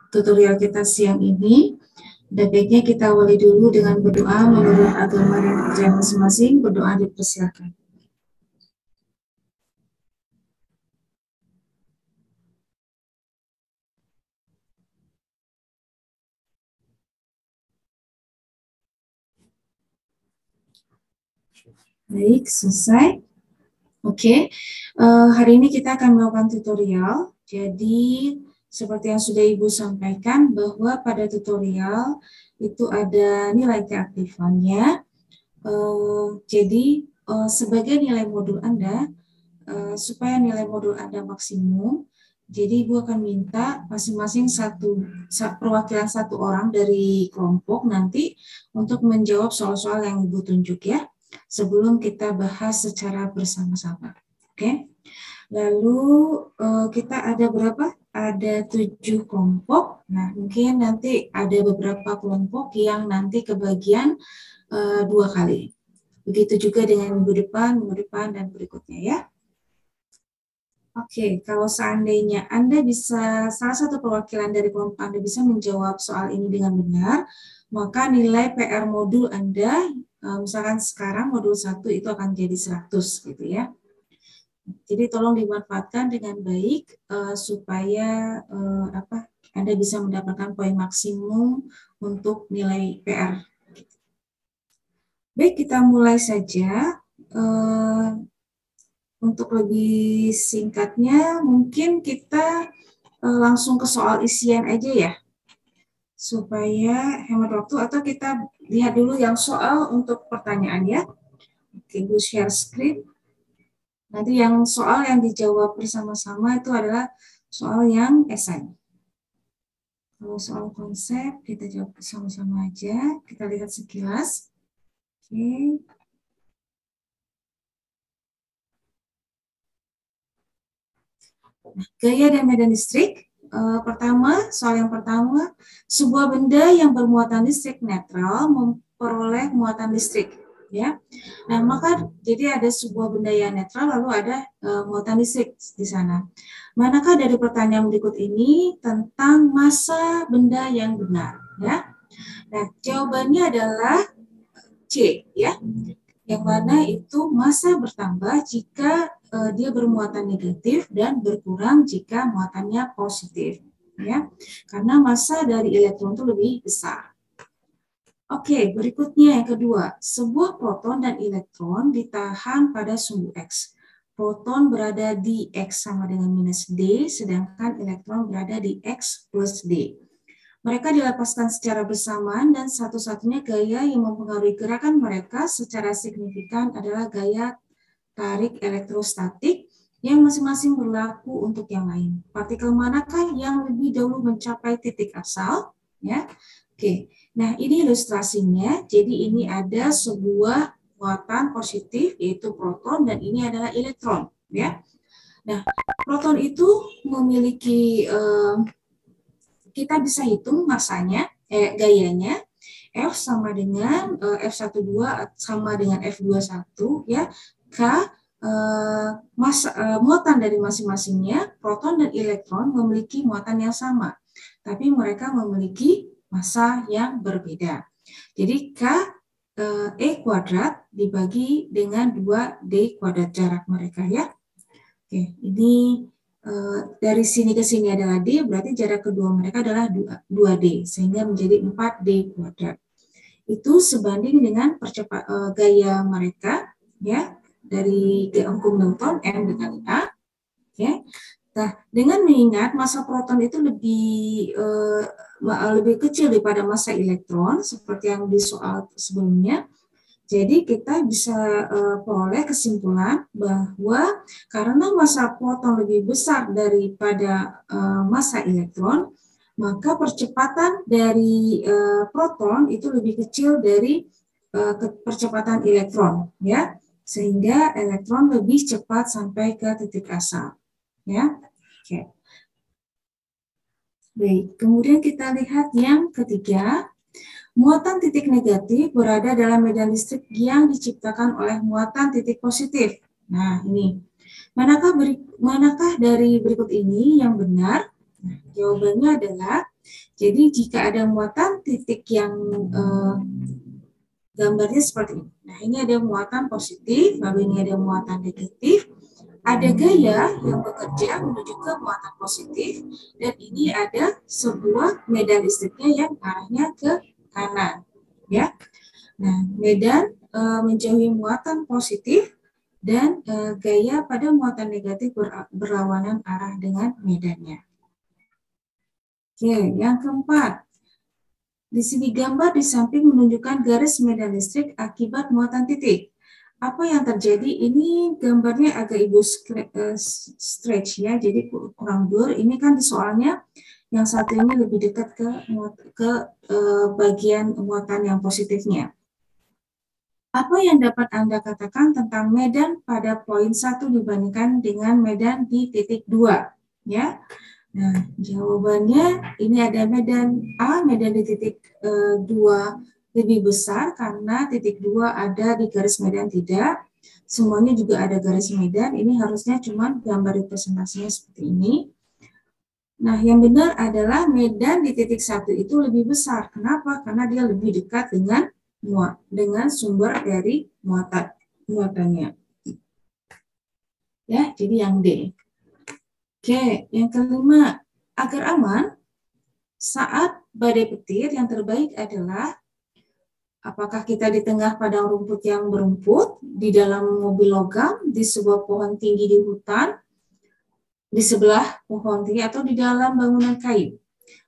tutorial kita siang ini. Dan baiknya kita awali dulu dengan berdoa menurut agama dan percayaan masing-masing. Berdoa dipersilakan. Baik, selesai. Oke, hari ini kita akan melakukan tutorial. Jadi, seperti yang sudah Ibu sampaikan, bahwa pada tutorial itu ada nilai keaktifannya. Jadi, sebagai nilai modul Anda, supaya nilai modul Anda maksimum, jadi Ibu akan minta masing-masing perwakilan satu orang dari kelompok nanti untuk menjawab soal-soal yang Ibu tunjuk ya, sebelum kita bahas secara bersama-sama. Oke. Lalu kita ada berapa? Ada 7 kelompok. Nah, mungkin nanti ada beberapa kelompok yang nanti kebagian 2 kali. Begitu juga dengan minggu depan, dan berikutnya ya. Oke, kalau seandainya Anda bisa, salah satu perwakilan dari kelompok Anda bisa menjawab soal ini dengan benar, maka nilai PR modul Anda, misalkan sekarang modul 1 itu akan jadi 100 gitu ya. Jadi tolong dimanfaatkan dengan baik supaya Anda bisa mendapatkan poin maksimum untuk nilai PR. Baik, kita mulai saja. Untuk lebih singkatnya, mungkin kita langsung ke soal isian aja ya, supaya hemat waktu, atau kita lihat dulu yang soal untuk pertanyaan ya. Oke, Ibu share screen. Nanti yang soal yang dijawab bersama-sama itu adalah soal yang esai. Kalau soal konsep, kita jawab bersama-sama aja. Kita lihat sekilas. Oke. Gaya dan medan listrik. Soal yang pertama, sebuah benda yang bermuatan listrik netral memperoleh muatan listrik. Ya, nah maka jadi ada sebuah benda yang netral lalu ada muatan listrik di sana. Manakah dari pertanyaan berikut ini tentang massa benda yang benar? Ya, nah jawabannya adalah C, ya, yang mana itu massa bertambah jika dia bermuatan negatif dan berkurang jika muatannya positif, ya, karena massa dari elektron itu lebih besar. Oke, berikutnya yang kedua, sebuah proton dan elektron ditahan pada sumbu X. Proton berada di X sama dengan minus D, sedangkan elektron berada di X plus D. Mereka dilepaskan secara bersamaan dan satu-satunya gaya yang mempengaruhi gerakan mereka secara signifikan adalah gaya tarik elektrostatik yang masing-masing berlaku untuk yang lain. Partikel manakah yang lebih dahulu mencapai titik asal? Ya, oke. Nah, ini ilustrasinya. Jadi ini ada sebuah muatan positif yaitu proton dan ini adalah elektron. Ya. Nah, proton itu memiliki kita bisa hitung massanya, gayanya. F sama dengan F12 sama dengan F21 ya. K muatan dari masing-masingnya, proton dan elektron memiliki muatan yang sama, tapi mereka memiliki massa yang berbeda. Jadi K E kuadrat dibagi dengan 2D kuadrat jarak mereka ya. Oke, ini dari sini ke sini adalah D, berarti jarak kedua mereka adalah 2D, sehingga menjadi 4D kuadrat. Itu sebanding dengan gaya mereka ya, dari hukum Newton M dikali A. Oke. Nah, dengan mengingat massa proton itu lebih kecil daripada massa elektron, seperti yang di soal sebelumnya, jadi kita bisa peroleh kesimpulan bahwa karena massa proton lebih besar daripada massa elektron, maka percepatan dari proton itu lebih kecil dari percepatan elektron, ya, sehingga elektron lebih cepat sampai ke titik asal. Ya, oke. Baik, kemudian kita lihat yang ketiga, muatan titik negatif berada dalam medan listrik yang diciptakan oleh muatan titik positif. Nah, ini. Manakah dari berikut ini yang benar? Nah, jawabannya adalah, jadi jika ada muatan titik yang gambarnya seperti ini. Nah, ini ada muatan positif, lalu ini ada muatan negatif, ada gaya yang bekerja menuju ke muatan positif, dan ini ada sebuah medan listriknya yang arahnya ke kanan. Ya, nah medan menjauhi muatan positif dan gaya pada muatan negatif berlawanan arah dengan medannya. Oke, yang keempat. Di sini gambar di samping menunjukkan garis medan listrik akibat muatan titik. Apa yang terjadi? Ini gambarnya agak ibu stretch ya, jadi kurang blur. Ini kan di soalnya yang satu ini lebih dekat ke bagian muatan yang positifnya. Apa yang dapat Anda katakan tentang medan pada poin 1 dibandingkan dengan medan di titik 2? Ya. Nah, jawabannya ini ada medan A, medan di titik 2 lebih besar karena titik 2 ada di garis medan tidak. Semuanya juga ada garis medan, ini harusnya cuma gambar representasinya seperti ini. Nah, yang benar adalah medan di titik 1 itu lebih besar. Kenapa? Karena dia lebih dekat dengan sumber dari muatannya. Ya, jadi yang D. Oke, yang kelima, agar aman, saat badai petir yang terbaik adalah apakah kita di tengah padang rumput yang berumput, di dalam mobil logam, di sebuah pohon tinggi di hutan, di sebelah pohon tinggi, atau di dalam bangunan kayu,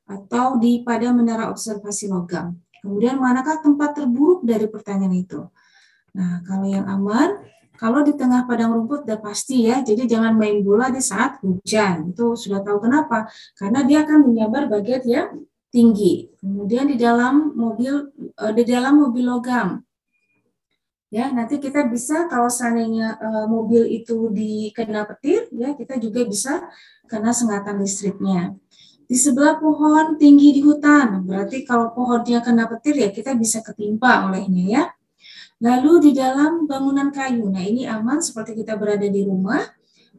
atau pada menara observasi logam. Kemudian manakah tempat terburuk dari pertanyaan itu? Nah, kalau yang aman, kalau di tengah padang rumput udah pasti ya, jadi jangan main bola di saat hujan. Itu sudah tahu kenapa? Karena dia akan menyambar bagian yang tinggi. Kemudian di dalam mobil logam. Ya, nanti kita bisa kalau seandainya mobil itu dikena petir, ya kita juga bisa kena sengatan listriknya. Di sebelah pohon tinggi di hutan, berarti kalau pohonnya kena petir ya kita bisa ketimpa olehnya ya. Lalu di dalam bangunan kayu, nah ini aman seperti kita berada di rumah.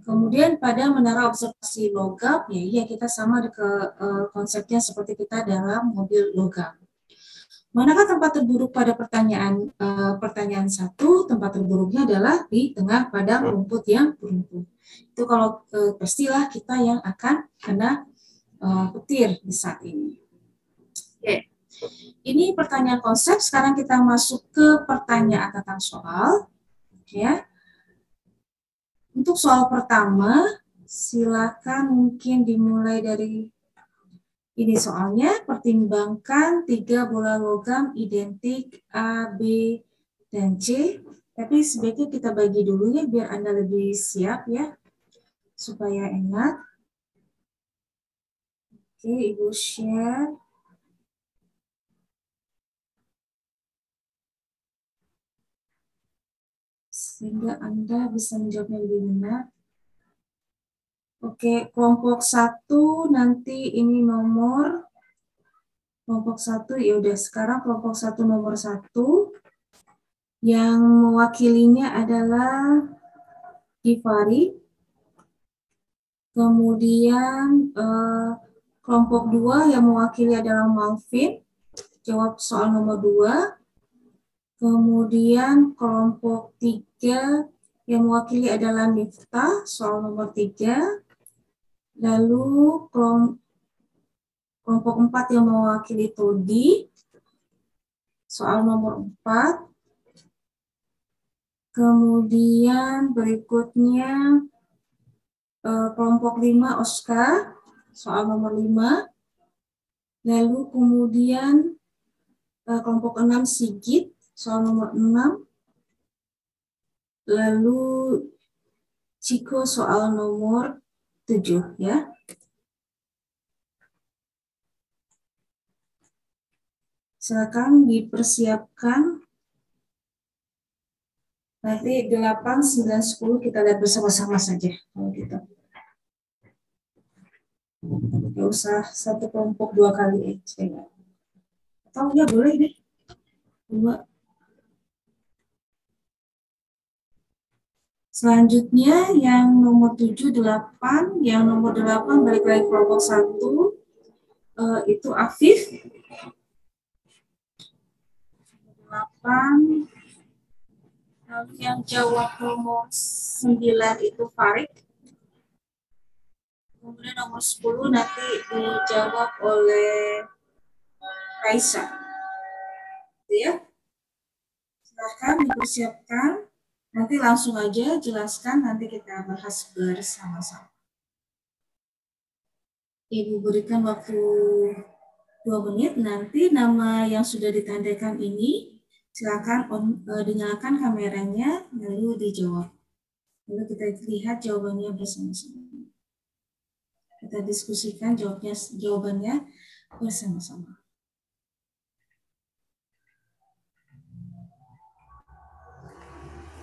Kemudian pada menara observasi logam, ya iya kita sama ke konsepnya seperti kita dalam mobil logam. Manakah tempat terburuk pada pertanyaan 1? Tempat terburuknya adalah di tengah padang rumput yang berumput. Itu kalau pastilah kita yang akan kena petir di saat ini. Oke. Ini pertanyaan konsep, sekarang kita masuk ke pertanyaan tentang soal. Ya. Untuk soal pertama, silakan mungkin dimulai dari ini soalnya. Pertimbangkan 3 bola logam identik A, B, dan C. Tapi sebaiknya kita bagi dulu ya, biar Anda lebih siap ya, supaya enak. Oke, Ibu share. Sehingga Anda bisa menjawabnya lebih benar. Oke, kelompok 1 nanti ini nomor kelompok 1 ya udah sekarang kelompok 1 nomor 1 yang mewakilinya adalah Givari. Kemudian kelompok 2 yang mewakili adalah Malvin. Jawab soal nomor 2. Kemudian kelompok 3 yang mewakili adalah Miftah, soal nomor 3. Lalu kelompok 4 yang mewakili Todi, soal nomor 4. Kemudian berikutnya kelompok 5 Oscar, soal nomor 5. Lalu kemudian kelompok 6 Sigit, soal nomor 6. Lalu Ciko soal nomor 7 ya. Silakan dipersiapkan. Nanti 8, 9, 10 kita lihat bersama-sama saja kalau gitu. Nggak usah satu kelompok 2 kali aja. Atau ya boleh deh. 2. Selanjutnya yang nomor 7, 8. Yang nomor 8 balik lagi kelompok 1. Itu Afif. 8. Lalu yang jawab nomor 9 itu Farid. Kemudian nomor 10 nanti dijawab oleh Raisa. Ya. Silakan dipersiapkan. Nanti langsung aja jelaskan, nanti kita bahas bersama-sama. Ibu berikan waktu 2 menit, nanti nama yang sudah ditandaikan ini, silakan dinyalakan kameranya, lalu dijawab. Lalu kita lihat jawabannya bersama-sama. Kita diskusikan jawabannya bersama-sama.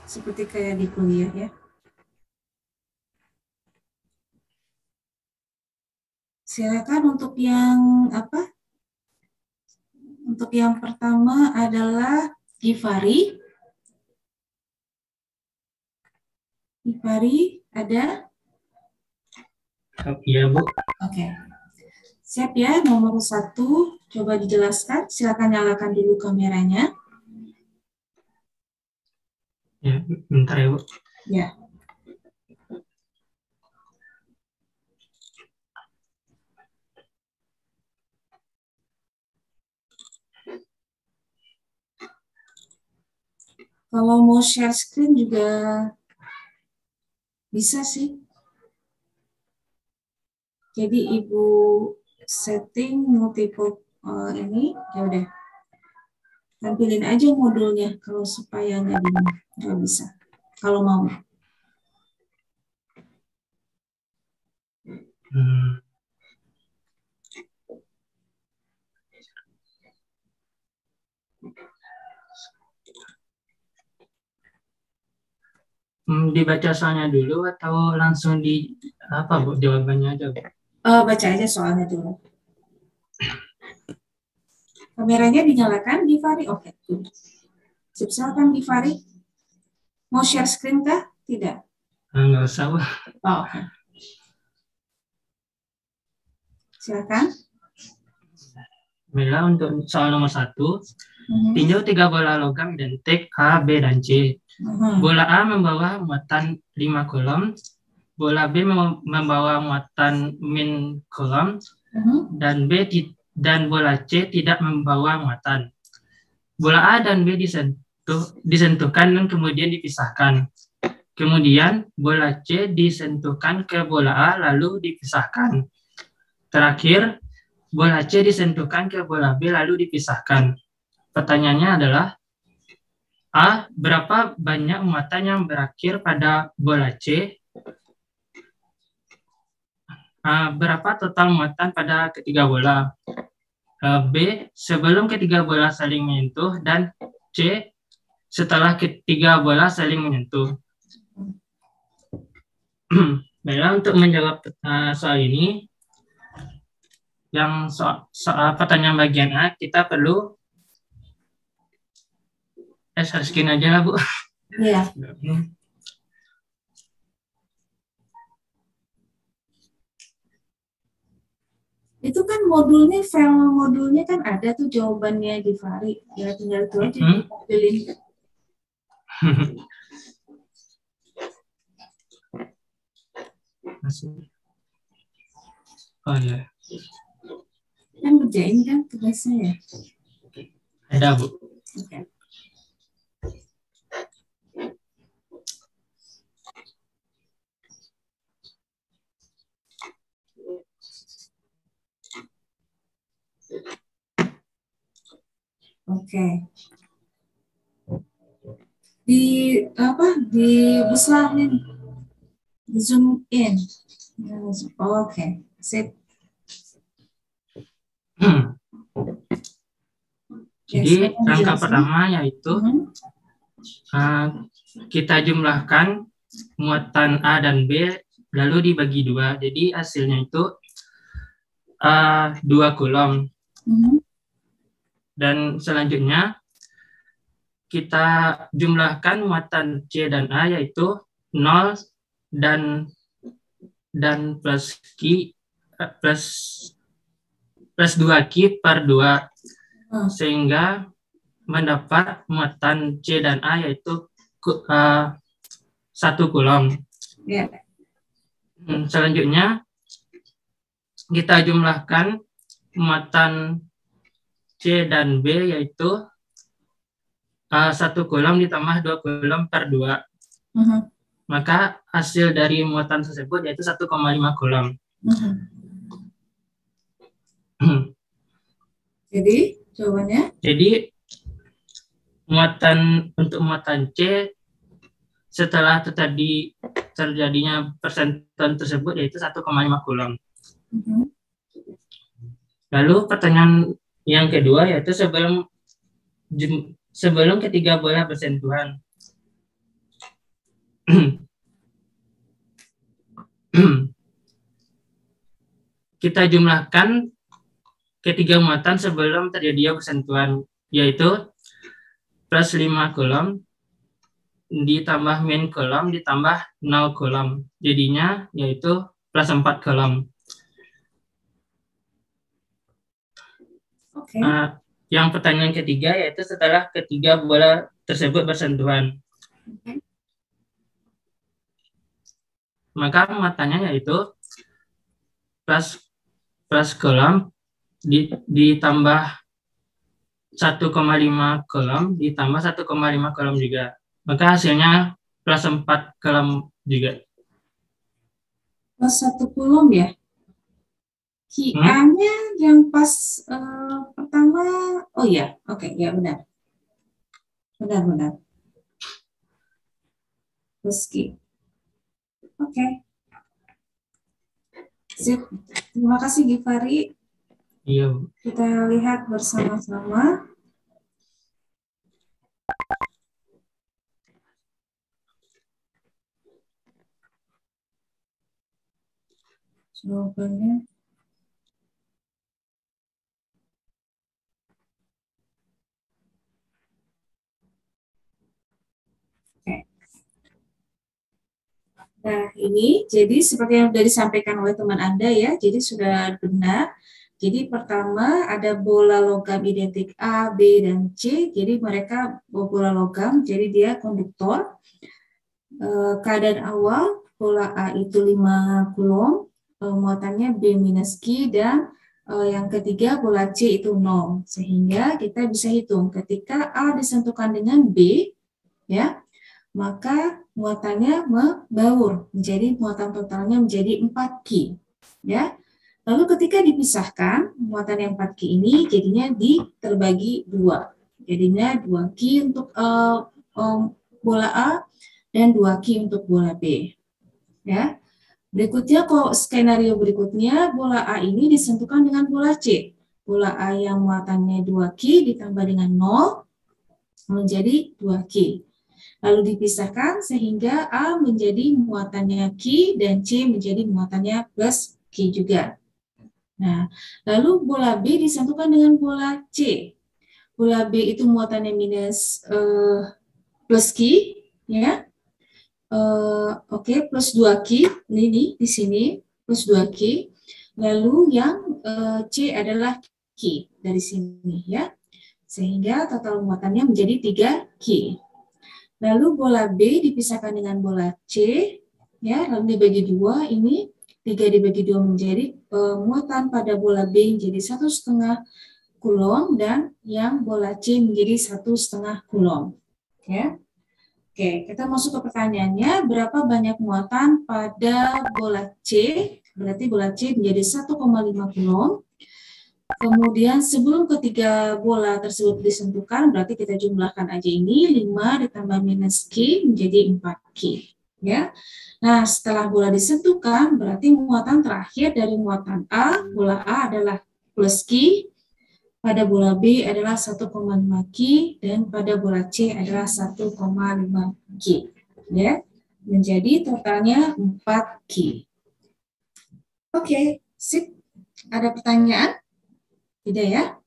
Seperti kayak di kuliah ya. Silakan untuk yang apa? Untuk yang pertama adalah Givari. Givari ada? Iya, Bu. Oke. Siap ya, nomor 1. Coba dijelaskan. Silakan nyalakan dulu kameranya. Ya, bentar ya, Bu. Ya. Kalau mau share screen juga bisa sih. Jadi Ibu setting multiple ini, ya udah. Tampilin aja modulnya kalau supaya nggak bisa. Kalau mau. Dibaca soalnya dulu atau langsung di apa, Bu, jawabannya aja, Bu? Baca aja soalnya dulu. Kameranya dinyalakan, Givari? Oke. Silakan, Givari. Mau share screen kah? Tidak. Nggak usah, Bu. Oh, oke. Silakan. Baiklah, untuk soal nomor 1, tinjau 3 bola logam identik A, B, dan C. Bola A membawa muatan 5 kolom, bola B membawa muatan min kolom, dan bola C tidak membawa muatan. Bola A dan B disentuhkan dan kemudian dipisahkan. Kemudian bola C disentuhkan ke bola A lalu dipisahkan. Terakhir, bola C disentuhkan ke bola B lalu dipisahkan. Pertanyaannya adalah, A, berapa banyak muatan yang berakhir pada bola C? Berapa total muatan pada ketiga bola? B, sebelum ketiga bola saling menyentuh, dan C, setelah ketiga bola saling menyentuh. Baiklah, untuk menjawab soal ini, yang soal pertanyaan bagian A, kita perlu share screen aja lah, Bu. Iya. Itu kan modulnya, file modulnya kan ada tuh jawabannya di Fari. Ya tinggal itu aja ditampilin. Oh ya. Kan ngerjain kan tugasnya ya? Ada, Bu. Oke. Oke. Dibesarin, di zoom in. Oke, sip. Jadi langkah pertama yaitu kita jumlahkan muatan A dan B lalu dibagi 2. Jadi hasilnya itu 2 kolom. Dan selanjutnya kita jumlahkan muatan C dan A, yaitu 0 dan plus Q plus 2Q per 2 sehingga mendapat muatan C dan A yaitu 1 kulom. Selanjutnya kita jumlahkan muatan C dan B yaitu 1 kulom ditambah 2 kulom per 2. Maka hasil dari muatan tersebut yaitu 1,5 kulom. Jadi jawabannya? Jadi untuk muatan C setelah terjadinya persentuhan tersebut yaitu 1,5 kulom. Lalu pertanyaan yang kedua yaitu sebelum ketiga bola bersentuhan. Kita jumlahkan ketiga muatan sebelum terjadinya bersentuhan, yaitu plus 5 kulom ditambah min kulom ditambah 0 kulom. Jadinya yaitu plus 4 kulom. Yang pertanyaan ketiga yaitu setelah ketiga bola tersebut bersentuhan. Maka muatannya yaitu plus kulom ditambah 1,5 kulom ditambah 1,5 kulom juga. Maka hasilnya plus 4 kulom juga. Plus 1 kulom ya? Q-nya yang pas pertama, oh ya, oke, ya benar. Benar. Plus Q. Oke. Sip. Terima kasih Givari. Iya. Kita lihat bersama-sama. Jawabannya. Nah, ini jadi seperti yang sudah disampaikan oleh teman Anda ya, jadi sudah benar. Jadi pertama ada bola logam identik A, B, dan C, jadi mereka bola logam, jadi dia konduktor. Keadaan awal, bola A itu 5 kulom, muatannya B minus Q, dan yang ketiga bola C itu 0. Sehingga kita bisa hitung ketika A disentuhkan dengan B, ya, maka muatannya membaur, menjadi muatan totalnya menjadi 4Q. Ya. Lalu ketika dipisahkan, muatan yang 4Q ini jadinya terbagi 2. Jadinya 2Q untuk bola A dan 2Q untuk bola B. Ya. Berikutnya, kalau skenario berikutnya, bola A ini disentuhkan dengan bola C. Bola A yang muatannya 2Q ditambah dengan 0 menjadi 2Q. Lalu dipisahkan sehingga A menjadi muatannya Q dan C menjadi muatannya plus Q juga. Nah, lalu bola B disatukan dengan bola C. Bola B itu muatannya minus plus Q, ya. Oke, plus 2Q, ini di sini plus 2Q. Lalu yang C adalah Q dari sini, ya. Sehingga total muatannya menjadi 3Q. Lalu bola B dipisahkan dengan bola C, ya, lalu dibagi 2, ini 3 dibagi 2 menjadi muatan pada bola B menjadi 1,5 kulom dan yang bola C menjadi 1,5 kulom. Ya. Oke, kita masuk ke pertanyaannya, berapa banyak muatan pada bola C? Berarti bola C menjadi 1,5 kulom. Kemudian sebelum ketiga bola tersebut disentuhkan, berarti kita jumlahkan aja ini, 5 ditambah minus Q menjadi 4Q. Ya. Nah, setelah bola disentuhkan, berarti muatan terakhir dari muatan A, bola A adalah plus Q, pada bola B adalah 1,5 Q, dan pada bola C adalah 1,5 Q. Ya. Menjadi totalnya 4 Q. Oke, sip. Ada pertanyaan? Tidak ya?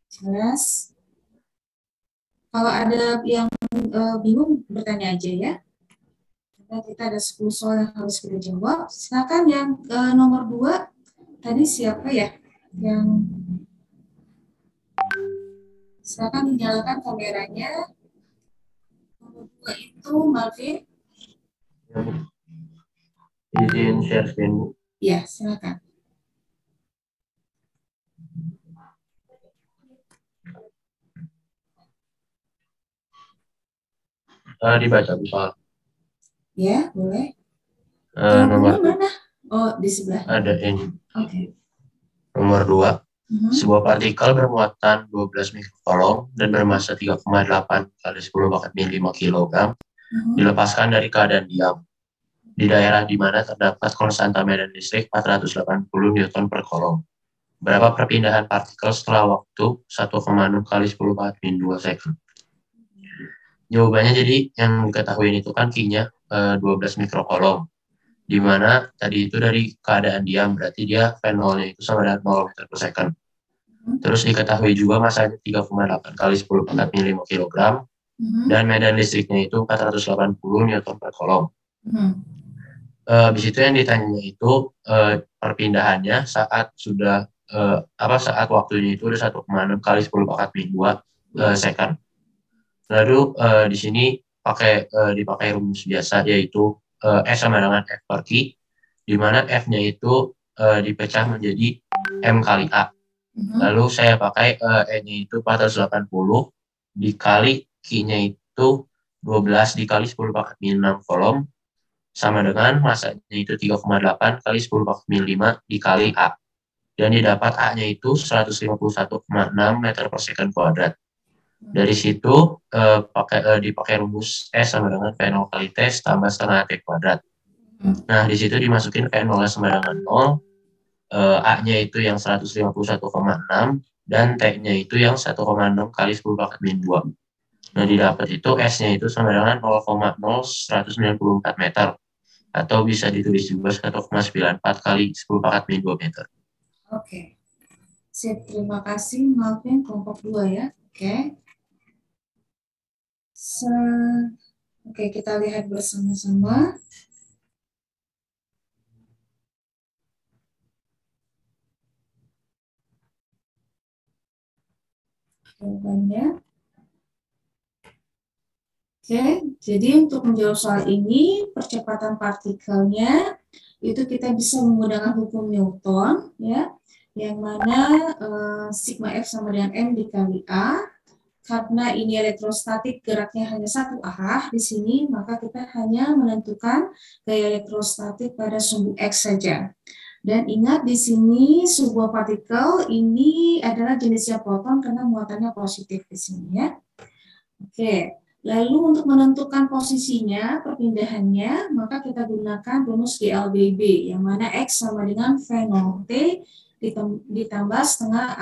Jelas. Kalau ada yang bingung, bertanya aja ya. Karena kita ada 10 soal yang harus kita jawab. Silakan yang nomor 2. Tadi siapa ya? Yang silakan nyalakan kameranya. Nomor 2 itu Malvin. Izin share screen, Bu. Ya, silakan. Dibaca, Bu, Pak. Ya, boleh. Nomor mana? Oh, di sebelah. ada ini. Oke. Nomor 2. Sebuah partikel bermuatan 12 mikrokolom dan bermassa 3,8 kali 10 pangkat min 5 kg dilepaskan dari keadaan diam di daerah di mana terdapat konstanta medan listrik 480 Newton per kolom. Berapa perpindahan partikel setelah waktu 1,6 kali 10 pangkat min 2 second? Jawabannya jadi yang diketahui itu kan Q-nya 12 mikrokolom. Di mana tadi itu dari keadaan diam, berarti dia V0-nya itu sama dengan 0 meter per second. Terus diketahui juga masanya 3,8 kali 10 pangkat min 5 kg, dan medan listriknya itu 480 Newton per kolom. Habis itu yang ditanyanya itu perpindahannya saat sudah saat waktunya itu udah 1,6 kali 10 pangkat min 2 second. Lalu di sini dipakai rumus biasa, yaitu S sama dengan F per Q, di mana F-nya itu dipecah menjadi M kali A. Lalu saya pakai E-nya itu 480 dikali Q-nya itu 12 dikali 10 pangkat min 6 kolom, sama dengan masanya itu 3,8 kali 10 pangkat min 5 dikali A. Dan didapat A-nya itu 151,6 meter per second kuadrat. Dari situ dipakai rumus S sama dengan V0 kali T tambah setengah T kuadrat. Nah, di situ dimasukin V0 sama dengan 0, A-nya itu yang 151,6 dan T-nya itu yang 1,6 kali 10 pangkat min 2. Nah, didapat itu S-nya itu sama dengan 0,0194 meter, atau bisa ditulis juga 1,94 kali 10 pangkat min 2 meter. Oke. Sip, terima kasih. Malvin, kelompok 2 ya. Oke. Oke, kita lihat bersama-sama. Jawabannya. Oke, jadi untuk menjawab soal ini, percepatan partikelnya itu kita bisa menggunakan hukum Newton, ya, yang mana sigma F sama dengan M dikali A. Karena ini elektrostatik geraknya hanya satu arah di sini, maka kita hanya menentukan gaya elektrostatik pada sumbu X saja. Dan ingat di sini sebuah partikel ini adalah jenisnya proton karena muatannya positif di sini ya. Oke, lalu untuk menentukan posisinya, perpindahannya, maka kita gunakan rumus GLBB yang mana X sama dengan V0T ditambah setengah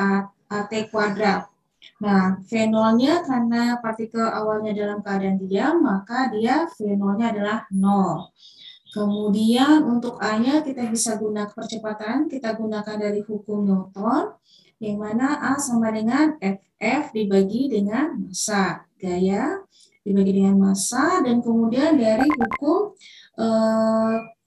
AT kuadrat. Nah, V0-nya karena partikel awalnya dalam keadaan diam, maka dia V0-nya adalah 0. Kemudian untuk A-nya kita bisa gunakan percepatan, kita gunakan dari hukum Newton, yang mana A sama dengan FF dibagi dengan massa, gaya dibagi dengan massa, dan kemudian dari hukum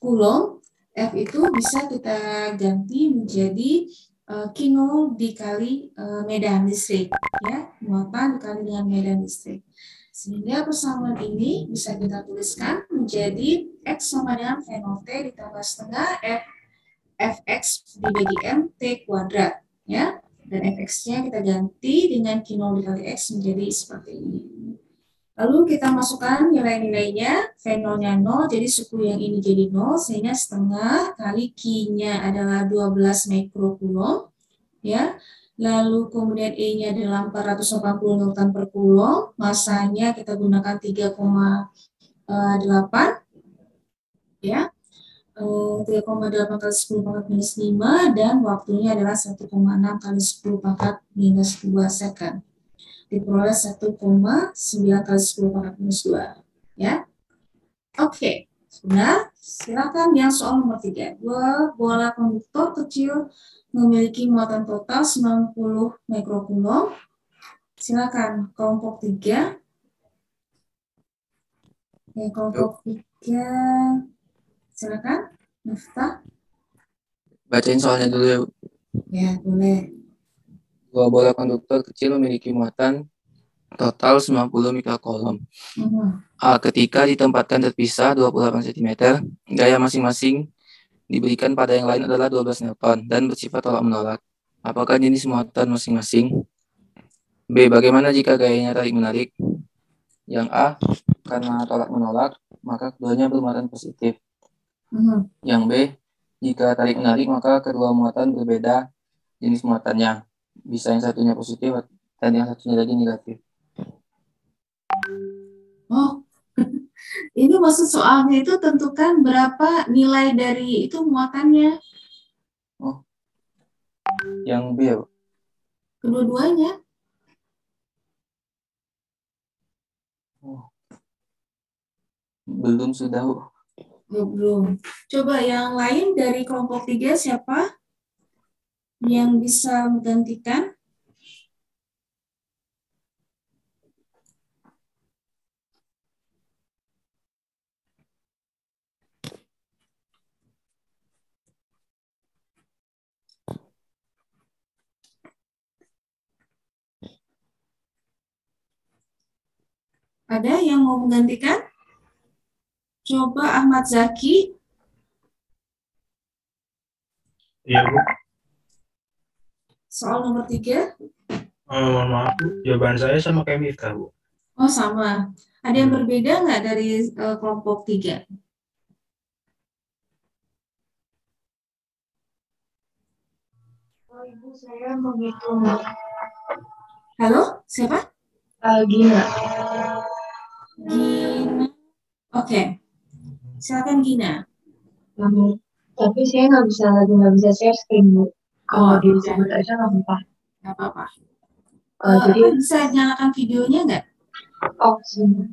Coulomb, F itu bisa kita ganti menjadi Q0 dikali medan listrik, ya, muatan dikali dengan medan listrik. Sehingga persamaan ini bisa kita tuliskan menjadi X sama dengan V0T ditambah setengah Fx dibagi M T kuadrat, ya. Dan Fx-nya kita ganti dengan Q0 dikali X menjadi seperti ini. Lalu kita masukkan nilai-nilainya, V0-nya 0, jadi suku yang ini jadi 0, sehingga setengah kali Q-nya adalah 12 mikrocoulomb, ya. Lalu kemudian E-nya adalah 480 Newton per Coulomb, masanya kita gunakan 3,8, ya. 3,8 kali 10 pangkat minus 5, dan waktunya adalah 1,6 kali 10 pangkat minus 2 second. Diperoleh 1,9 kali 10 pangkat minus 2. Ya. Oke, sudah. Silakan yang soal nomor 3. Dua bola konduktor kecil memiliki muatan total 90 mikrocoulomb. Silakan kelompok 3. Ya, kelompok 3 Silakan, Miftah. Bacain soalnya dulu ya, Bu. Ya, boleh. Dua bola konduktor kecil memiliki muatan total 90 mikrokolom. Ketika ditempatkan terpisah 28 cm, gaya masing-masing diberikan pada yang lain adalah 12 Newton dan bersifat tolak-menolak. Apakah jenis muatan masing-masing? B. Bagaimana jika gayanya tarik-menarik? Yang A, karena tolak-menolak, maka keduanya bermuatan positif. Yang B, jika tarik-menarik, maka kedua muatan berbeda jenis muatannya. Bisa yang satunya positif dan yang satunya lagi negatif. Oh, ini maksud soalnya itu tentukan berapa nilai dari itu muatannya. Oh, yang B ya, Bu? Kedua-duanya. Oh. Belum sudah, Bu. Belum. Coba yang lain dari kelompok 3 siapa yang bisa menggantikan? Ada yang mau menggantikan? Coba Ahmad Zaki. Iya, Bu. Soal nomor 3. Mohon maaf, Bu. Jawaban saya sama kayak Miftah, Bu. Oh, sama. Ada yang berbeda nggak dari kelompok 3? Oh, Ibu, saya menghitung. Halo, siapa? Gina. Gina. Oke. Silakan Gina. Tapi saya nggak bisa share screen, Bu. Kalau disebut aja nggak apa-apa. Nggak apa-apa. Jadi bisa nyalakan videonya nggak? oh, sebentar.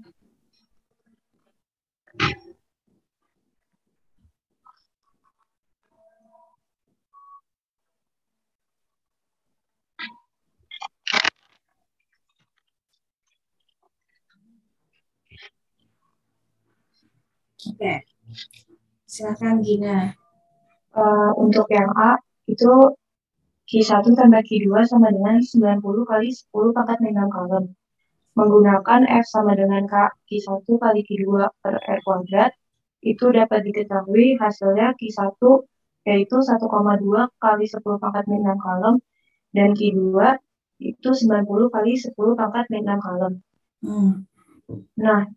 Oke. Silakan Gina. Untuk yang A itu Q1 tambah Q2 sama dengan 90 kali 10 pangkat min 6 kalem. Menggunakan F sama dengan Q1 kali Q2 per R kuadrat, itu dapat diketahui hasilnya Q1 yaitu 1,2 kali 10 pangkat min 6 kalem, dan Q2 itu 90 kali 10 pangkat min 6 kalem. Nah,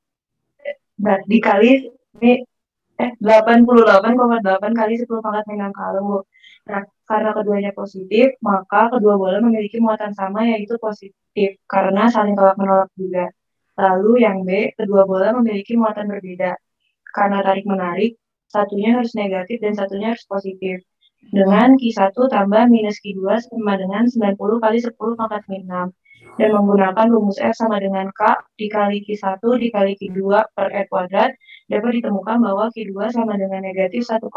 dikali 88,8 kali 10 pangkat min 6 kalem, Bu. Nah, karena keduanya positif, maka kedua bola memiliki muatan sama, yaitu positif, karena saling tolak-menolak juga. Lalu yang B, kedua bola memiliki muatan berbeda. Karena tarik-menarik, satunya harus negatif dan satunya harus positif. Dengan Q1 tambah minus Q2 sama dengan 90 kali 10 pangkat min 6. Dan menggunakan rumus F sama dengan K dikali Q1 dikali Q2 per R kuadrat, dapat ditemukan bahwa Q2 sama dengan negatif 1,14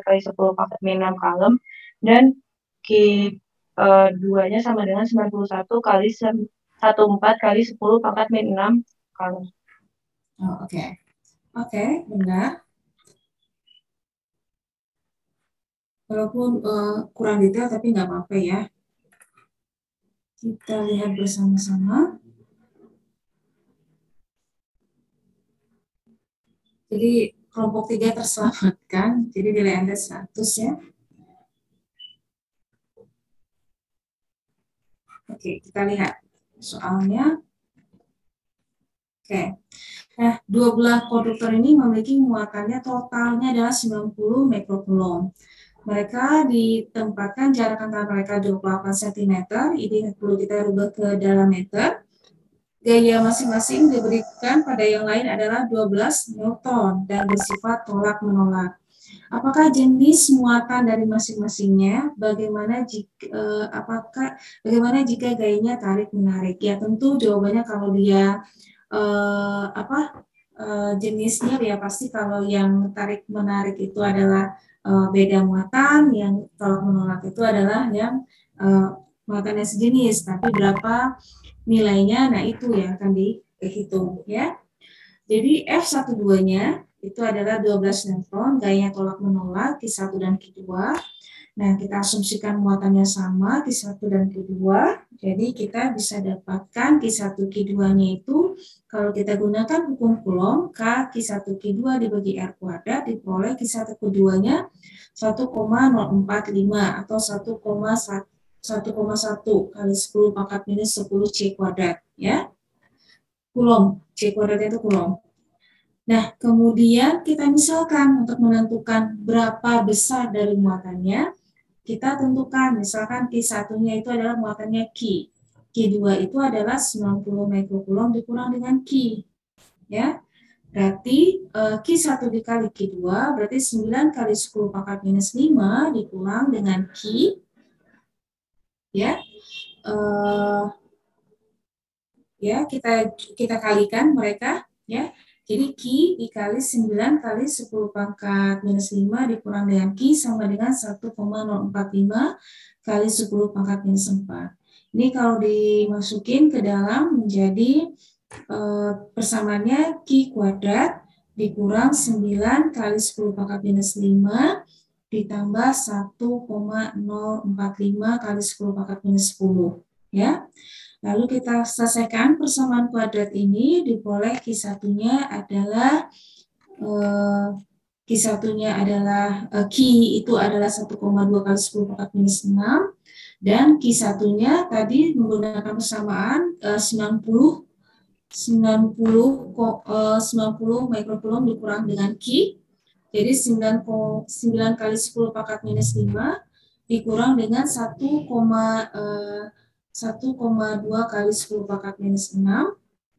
kali 10 pangkat min 6 kalem, dan Q2-nya sama dengan 91 kali 14 kali 10 pangkat min 6 kalem. Oh, Oke, benar. Walaupun kurang detail, tapi nggak apa-apa ya. Kita lihat bersama-sama. Jadi kelompok 3 terselamatkan. Jadi nilai Anda 100 ya. Oke, kita lihat soalnya. Oke. Nah, dua belah konduktor ini memiliki muatannya totalnya adalah 90 mikrokulom. Mereka ditempatkan jarak antara mereka 28 cm, ini perlu kita rubah ke dalam meter. Gaya masing-masing diberikan pada yang lain adalah 12 Newton dan bersifat tolak-menolak. Apakah jenis muatan dari masing-masingnya? Bagaimana jika gayanya tarik-menarik? Ya, tentu jawabannya kalau dia jenisnya ya pasti kalau yang tarik-menarik itu adalah beda muatan, yang tolak menolak itu adalah yang muatannya sejenis, tapi berapa nilainya, nah itu yang akan dihitung ya. Jadi F12-nya itu adalah 12 neutron, gayanya tolak menolak, Q1 dan Q2. Nah, kita asumsikan muatannya sama, Q1 dan Q2. Jadi, kita bisa dapatkan Q1, Q2-nya itu, kalau kita gunakan hukum Coulomb, K Q1, Q2 dibagi R kuadrat, diperoleh Q1, Q2-nya 1,045 atau 1,1 kali 10 pangkat minus 10 C kuadrat. Ya, Coulomb, C kuadratnya itu Coulomb. Nah, kemudian kita misalkan untuk menentukan berapa besar dari muatannya, kita tentukan misalkan Q1-nya itu adalah muatannya Q. Q2 itu adalah 90 mikrokulom dikurang dengan Q. Ya. Berarti Q1 dikali Q2 berarti 9 kali 10 pangkat minus 5 dikurang dengan Q. Ya. Ya, kita kalikan mereka, ya. Jadi Q dikali 9 kali 10 pangkat minus 5 dikurang dengan Q sama dengan 1,045 kali 10 pangkat minus 4. Ini kalau dimasukin ke dalam menjadi persamaannya Q kuadrat dikurang 9 kali 10 pangkat minus 5 ditambah 1,045 kali 10 pangkat minus 10. Ya. Lalu kita selesaikan persamaan kuadrat ini, diperoleh Q1-nya adalah Q itu adalah 1,2 kali 10 pangkat minus 6 dan Q1-nya tadi menggunakan persamaan 90 mikrokulom dikurang dengan Q. Jadi 9 kali 10 pangkat minus 5 dikurang dengan 1,2 kali 10 pangkat minus 6,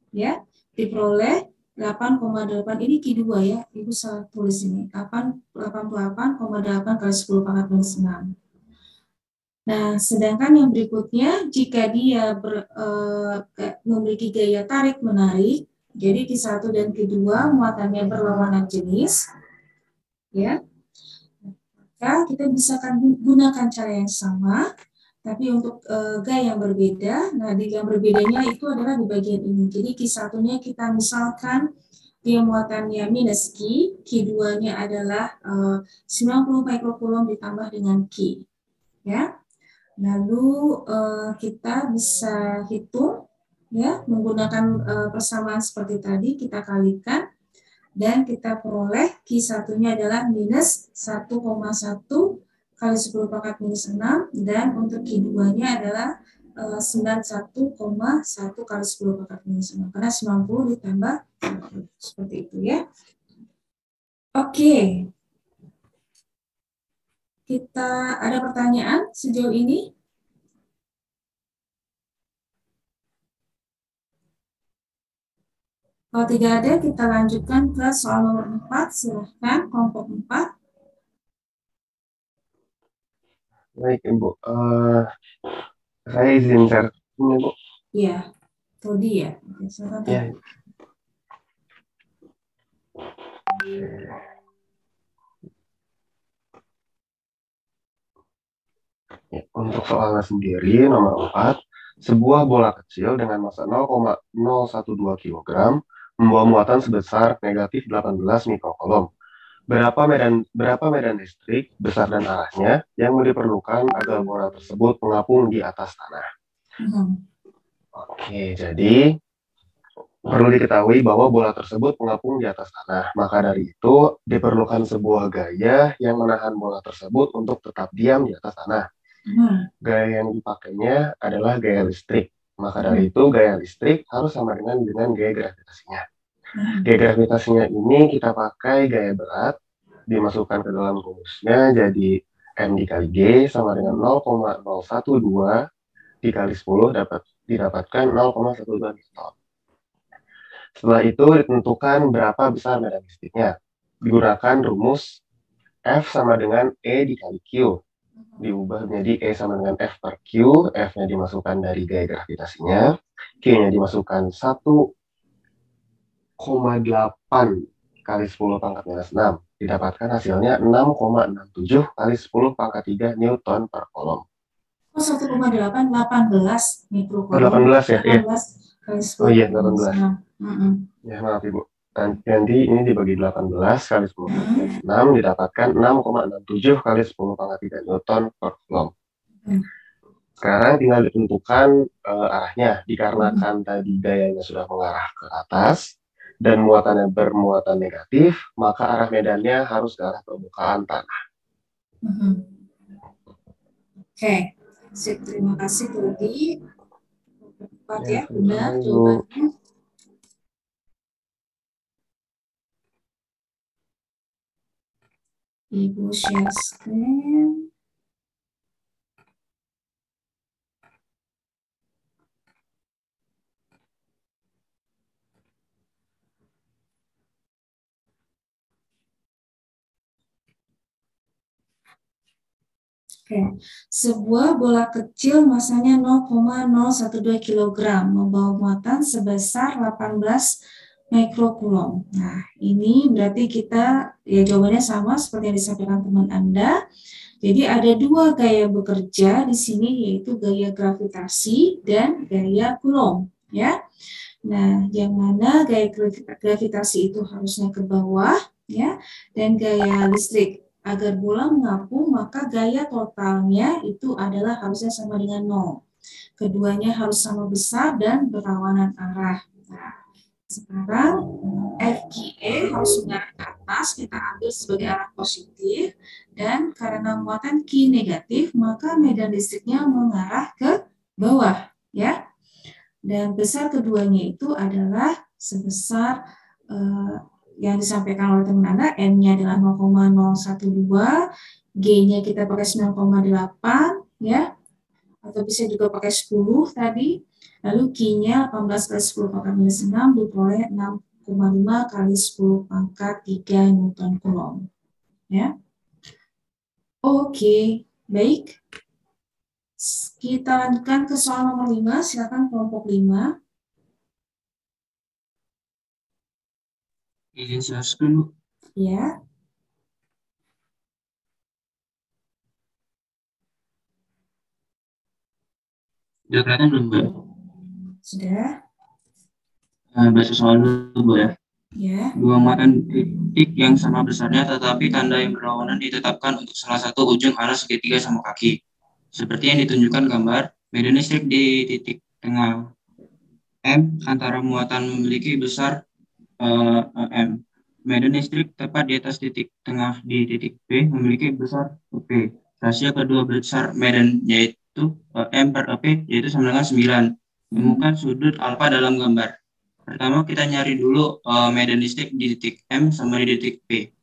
ya, diperoleh 8,8, ini Q2 ya, Ibu salah tulis ini, 88,8 kali 10 pangkat minus 6. Nah, sedangkan yang berikutnya, jika dia memiliki gaya tarik-menarik, jadi Q1 dan Q2 muatannya berlawanan jenis, ya, maka kita bisa gunakan cara yang sama, tapi untuk gaya yang berbeda. Nah, di yang berbedanya itu adalah di bagian ini. Jadi Q1-nya kita misalkan dia muatannya minus Q, Q2-nya adalah 90 mikrokulom ditambah dengan Q. Ya. Lalu kita bisa hitung ya menggunakan persamaan seperti tadi, kita kalikan dan kita peroleh Q1-nya adalah minus 1,1 kali 10 pangkat minus 6 dan untuk Q2-nya adalah 91,1 kali 10 pangkat minus 6 karena 90 ditambah 1, seperti itu ya. Oke. Kita ada pertanyaan sejauh ini? Kalau tidak ada, kita lanjutkan ke soal nomor 4. Silahkan kelompok 4. Baik, Ibu. Saya izin share ini, Bu. Iya, Todi ya. Ya. Ya, untuk soalnya sendiri, nomor 4, sebuah bola kecil dengan massa 0,012 kg membawa muatan sebesar negatif 18 mikrokulom. Berapa medan listrik besar dan arahnya yang diperlukan agar bola tersebut mengapung di atas tanah? Oke, jadi perlu diketahui bahwa bola tersebut mengapung di atas tanah. Maka dari itu diperlukan sebuah gaya yang menahan bola tersebut untuk tetap diam di atas tanah. Gaya yang dipakainya adalah gaya listrik. Maka dari itu gaya listrik harus sama dengan gaya gravitasinya. Gaya gravitasinya ini kita pakai gaya berat, dimasukkan ke dalam rumusnya, jadi M dikali G sama dengan 0,012 dikali 10 didapatkan 0,12 Newton. Setelah itu ditentukan berapa besar medan listriknya. Digunakan rumus F sama dengan E dikali Q. Diubah menjadi E sama dengan F per Q, F-nya dimasukkan dari gaya gravitasinya, Q-nya dimasukkan 1,8 kali 10 pangkat minus 6. Didapatkan hasilnya 6,67 kali 10 pangkat 3 Newton per kolom. Oh, 1,8, 18 mikrokolom. 18 ya? 18 kali 10. Oh iya, 18. Ya, maaf Ibu. Nanti ini dibagi 18 kali 10 pangkat 6 didapatkan 6,67 kali 10 pangkat 3 Newton per Coulomb. Sekarang tinggal ditentukan arahnya. Dikarenakan tadi gayanya sudah mengarah ke atas dan muatannya bermuatan negatif, maka arah medannya harus ke arah permukaan tanah. Oke, terima kasih Dodi. Tepat ya, benar jawabannya. Ibu share screen. Oke, sebuah bola kecil masanya 0,012 kg membawa muatan sebesar 18 mikrokulom. Nah, ini berarti kita ya jawabannya sama seperti yang disampaikan teman Anda. Jadi ada dua gaya bekerja di sini yaitu gaya gravitasi dan gaya Coulomb, ya. Nah, yang mana gaya gravitasi itu harusnya ke bawah, ya, dan gaya listrik agar bola mengapung, maka gaya totalnya itu adalah harusnya sama dengan 0. Keduanya harus sama besar dan berlawanan arah. Nah, sekarang FQE harus mengarah ke atas, kita ambil sebagai arah positif, dan karena muatan Q negatif, maka medan listriknya mengarah ke bawah, ya. Dan besar keduanya itu adalah sebesar yang disampaikan oleh teman Anda, N-nya adalah 0,012, G-nya kita pakai 9,8, ya, atau bisa juga pakai 10 tadi, lalu Q-nya 18 kali 10 pangkat minus 6 diperoleh 6,5 kali 10 pangkat 3 Newton Coulomb, ya. Oke, baik. Kita lanjutkan ke soal nomor 5, silakan kelompok 5. Izin share screen, Bu. Ya. Sudah kelihatan belum, Bu? Sudah. Baca soal dulu, Bu, ya. Ya. Dua muatan titik yang sama besarnya tetapi tanda yang berlawanan ditetapkan untuk salah satu ujung arah segitiga sama kaki. Seperti yang ditunjukkan gambar, medan listrik di titik tengah M antara muatan memiliki besar M. Medan listrik tepat di atas titik tengah di titik P memiliki besar P. Rasio kedua besar medan yaitu M per P yaitu sama dengan 9. Temukan sudut alfa dalam gambar. Pertama kita nyari dulu medan listrik di titik M sama di titik P.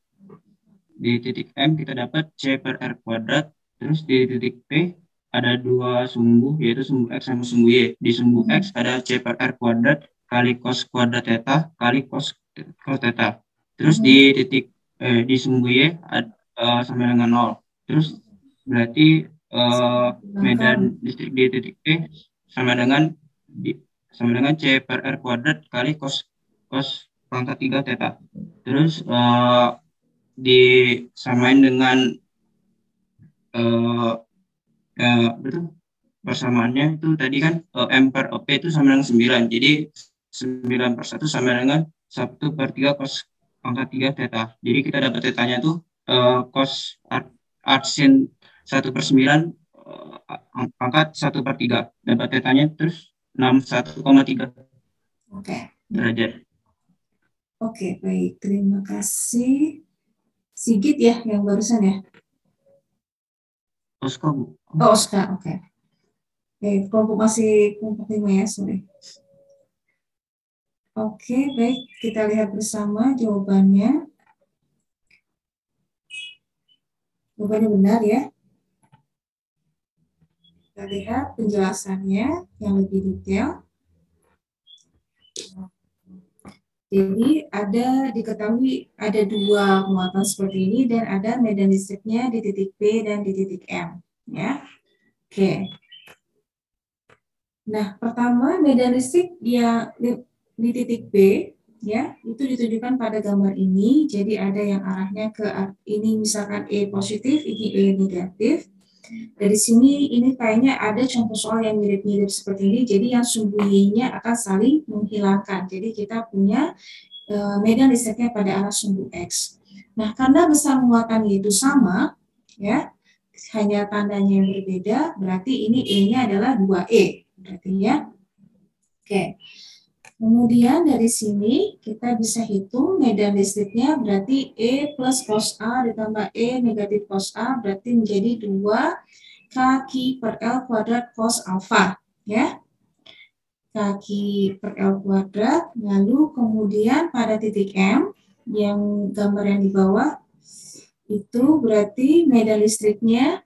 Di titik M kita dapat C per R kuadrat. Terus di titik P ada dua sumbu yaitu sumbu X sama sumbu Y. Di sumbu X ada C per R kuadrat kali cos kuadrat theta kali cos theta. Terus di titik di sumbu Y sama dengan 0. Terus berarti medan listrik di titik P sama dengan C per R kuadrat kali cos pangkat 3 theta. Terus disamain dengan betul persamaannya itu tadi kan M per P itu sama dengan 9. Jadi 9 per 1 sama dengan 1 per 3 cos pangkat 3 theta. Jadi kita dapat tetanya tuh cos arcsin 1 per 9 pangkat 1 per 3. Dapat tetanya terus 61,3 derajat. Oke, baik. Terima kasih. Sigit ya yang barusan ya? Oska, Bu. Oh, Oska, oke. Baik, kelompok 5 ya, sorry. Oke, baik. Kita lihat bersama jawabannya. Jawabannya benar ya. Kita lihat penjelasannya yang lebih detail. Jadi diketahui ada dua muatan seperti ini dan ada medan listriknya di titik P dan di titik M, ya. Oke. Nah, pertama medan listrik dia di titik P, ya, itu ditunjukkan pada gambar ini. Jadi ada yang arahnya ke ini misalkan E positif, ini E negatif. Dari sini ini kayaknya ada contoh soal yang mirip-mirip seperti ini. Jadi yang sumbu Y-nya akan saling menghilangkan. Jadi kita punya medan listriknya pada arah sumbu X. Nah, karena besar muatannya itu sama, ya, hanya tandanya yang berbeda, berarti ini E-nya adalah 2E, berarti ya. Oke. Kemudian dari sini kita bisa hitung medan listriknya, berarti E plus cos A ditambah E negatif cos A berarti menjadi 2 kaki per L kuadrat cos alfa, ya. Kaki per L kuadrat, lalu kemudian pada titik M, yang gambar yang di bawah, itu berarti medan listriknya,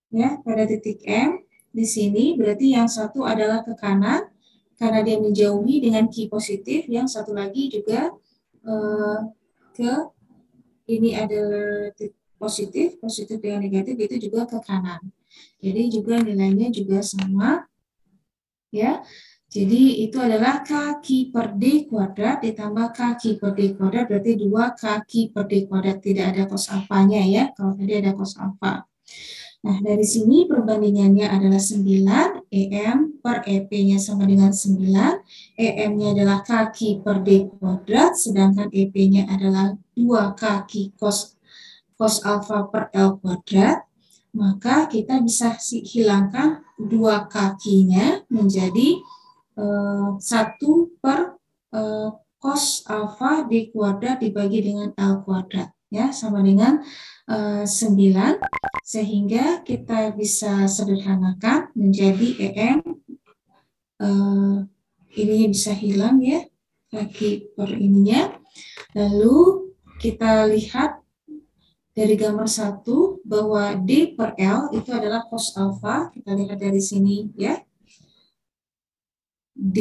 ya, pada titik M, di sini berarti yang satu adalah ke kanan, karena dia menjauhi dengan Q positif, yang satu lagi juga ke ini ada positif dengan negatif itu juga ke kanan. Jadi juga nilainya juga sama, ya. Jadi itu adalah kaki per D kuadrat ditambah kaki per D kuadrat berarti 2 kaki per D kuadrat, tidak ada cos alfanya ya, kalau tadi ada cos alfa. Nah, dari sini perbandingannya adalah 9, EM per EP-nya sama dengan 9, EM-nya adalah kaki per D kuadrat, sedangkan EP-nya adalah 2 kaki cos alfa per L kuadrat, maka kita bisa hilangkan 2 kakinya menjadi 1 per cos alfa D kuadrat dibagi dengan L kuadrat, ya, sama dengan 9, sehingga kita bisa sederhanakan menjadi EM, ini bisa hilang ya, kaki per ininya. Lalu kita lihat dari gambar 1 bahwa D per L itu adalah cos alfa, kita lihat dari sini ya. D,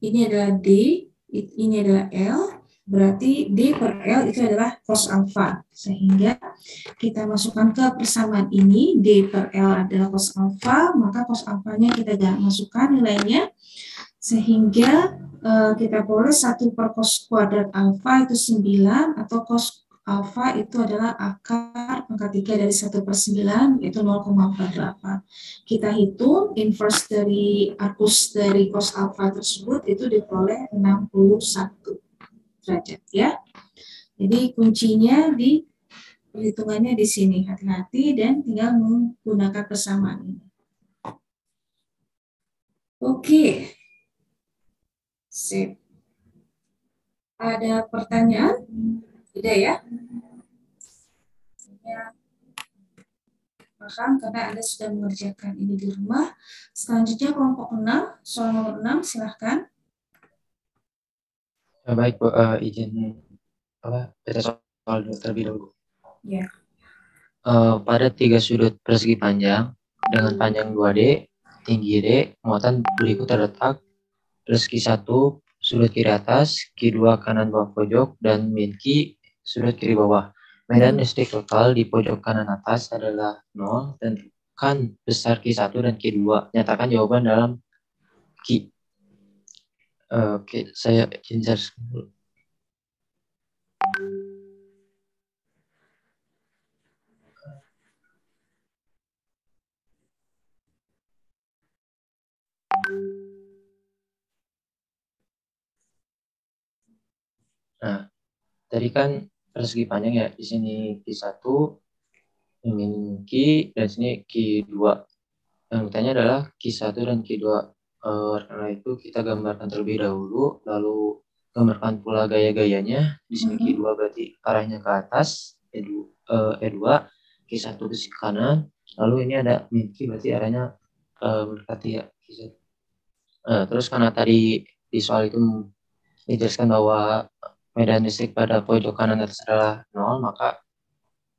ini adalah D, ini adalah L, berarti D per L itu adalah cos alfa, sehingga kita masukkan ke persamaan ini, D per L adalah cos alfa, maka cos alfanya kita masukkan nilainya, sehingga kita peroleh 1 per cos kuadrat alfa itu 9, atau cos alfa itu adalah akar pangkat 3 dari 1 per 9, yaitu 0,48. Kita hitung inverse dari arcus dari cos alfa tersebut, itu diperoleh 61 derajat ya. Jadi kuncinya di perhitungannya di sini, hati-hati dan tinggal menggunakan persamaan ini. Oke. Sip. Ada pertanyaan? Tidak ya? Paham karena Anda sudah mengerjakan ini di rumah. Selanjutnya kelompok 6, soal nomor 6, silahkan. Baik, Bu, izin baca soal terlebih dahulu. Ya. Pada 3 sudut persegi panjang dengan panjang 2D, tinggi D, muatan berikut terletak plus Q1 sudut kiri atas, Q2 kanan bawah pojok, dan min Q sudut kiri bawah. Medan listrik total di pojok kanan atas adalah 0, tentukan besar Q1 dan Q2. Nyatakan jawaban dalam Q. Oke, saya insert dulu. Nah, tadi kan persegi panjang ya, di sini Q1, min Q, dan sini Q2. Yang bertanya adalah Q1 dan Q2. Karena itu kita gambarkan terlebih dahulu, lalu gambarkan pula gaya-gayanya. Di sini Q2 berarti arahnya ke atas, E2, Q1 ke kanan, lalu ini ada min Q berarti arahnya mendekati ya Q1. Terus karena tadi di soal itu dijelaskan bahwa medan listrik pada pojok kanan atas adalah 0, maka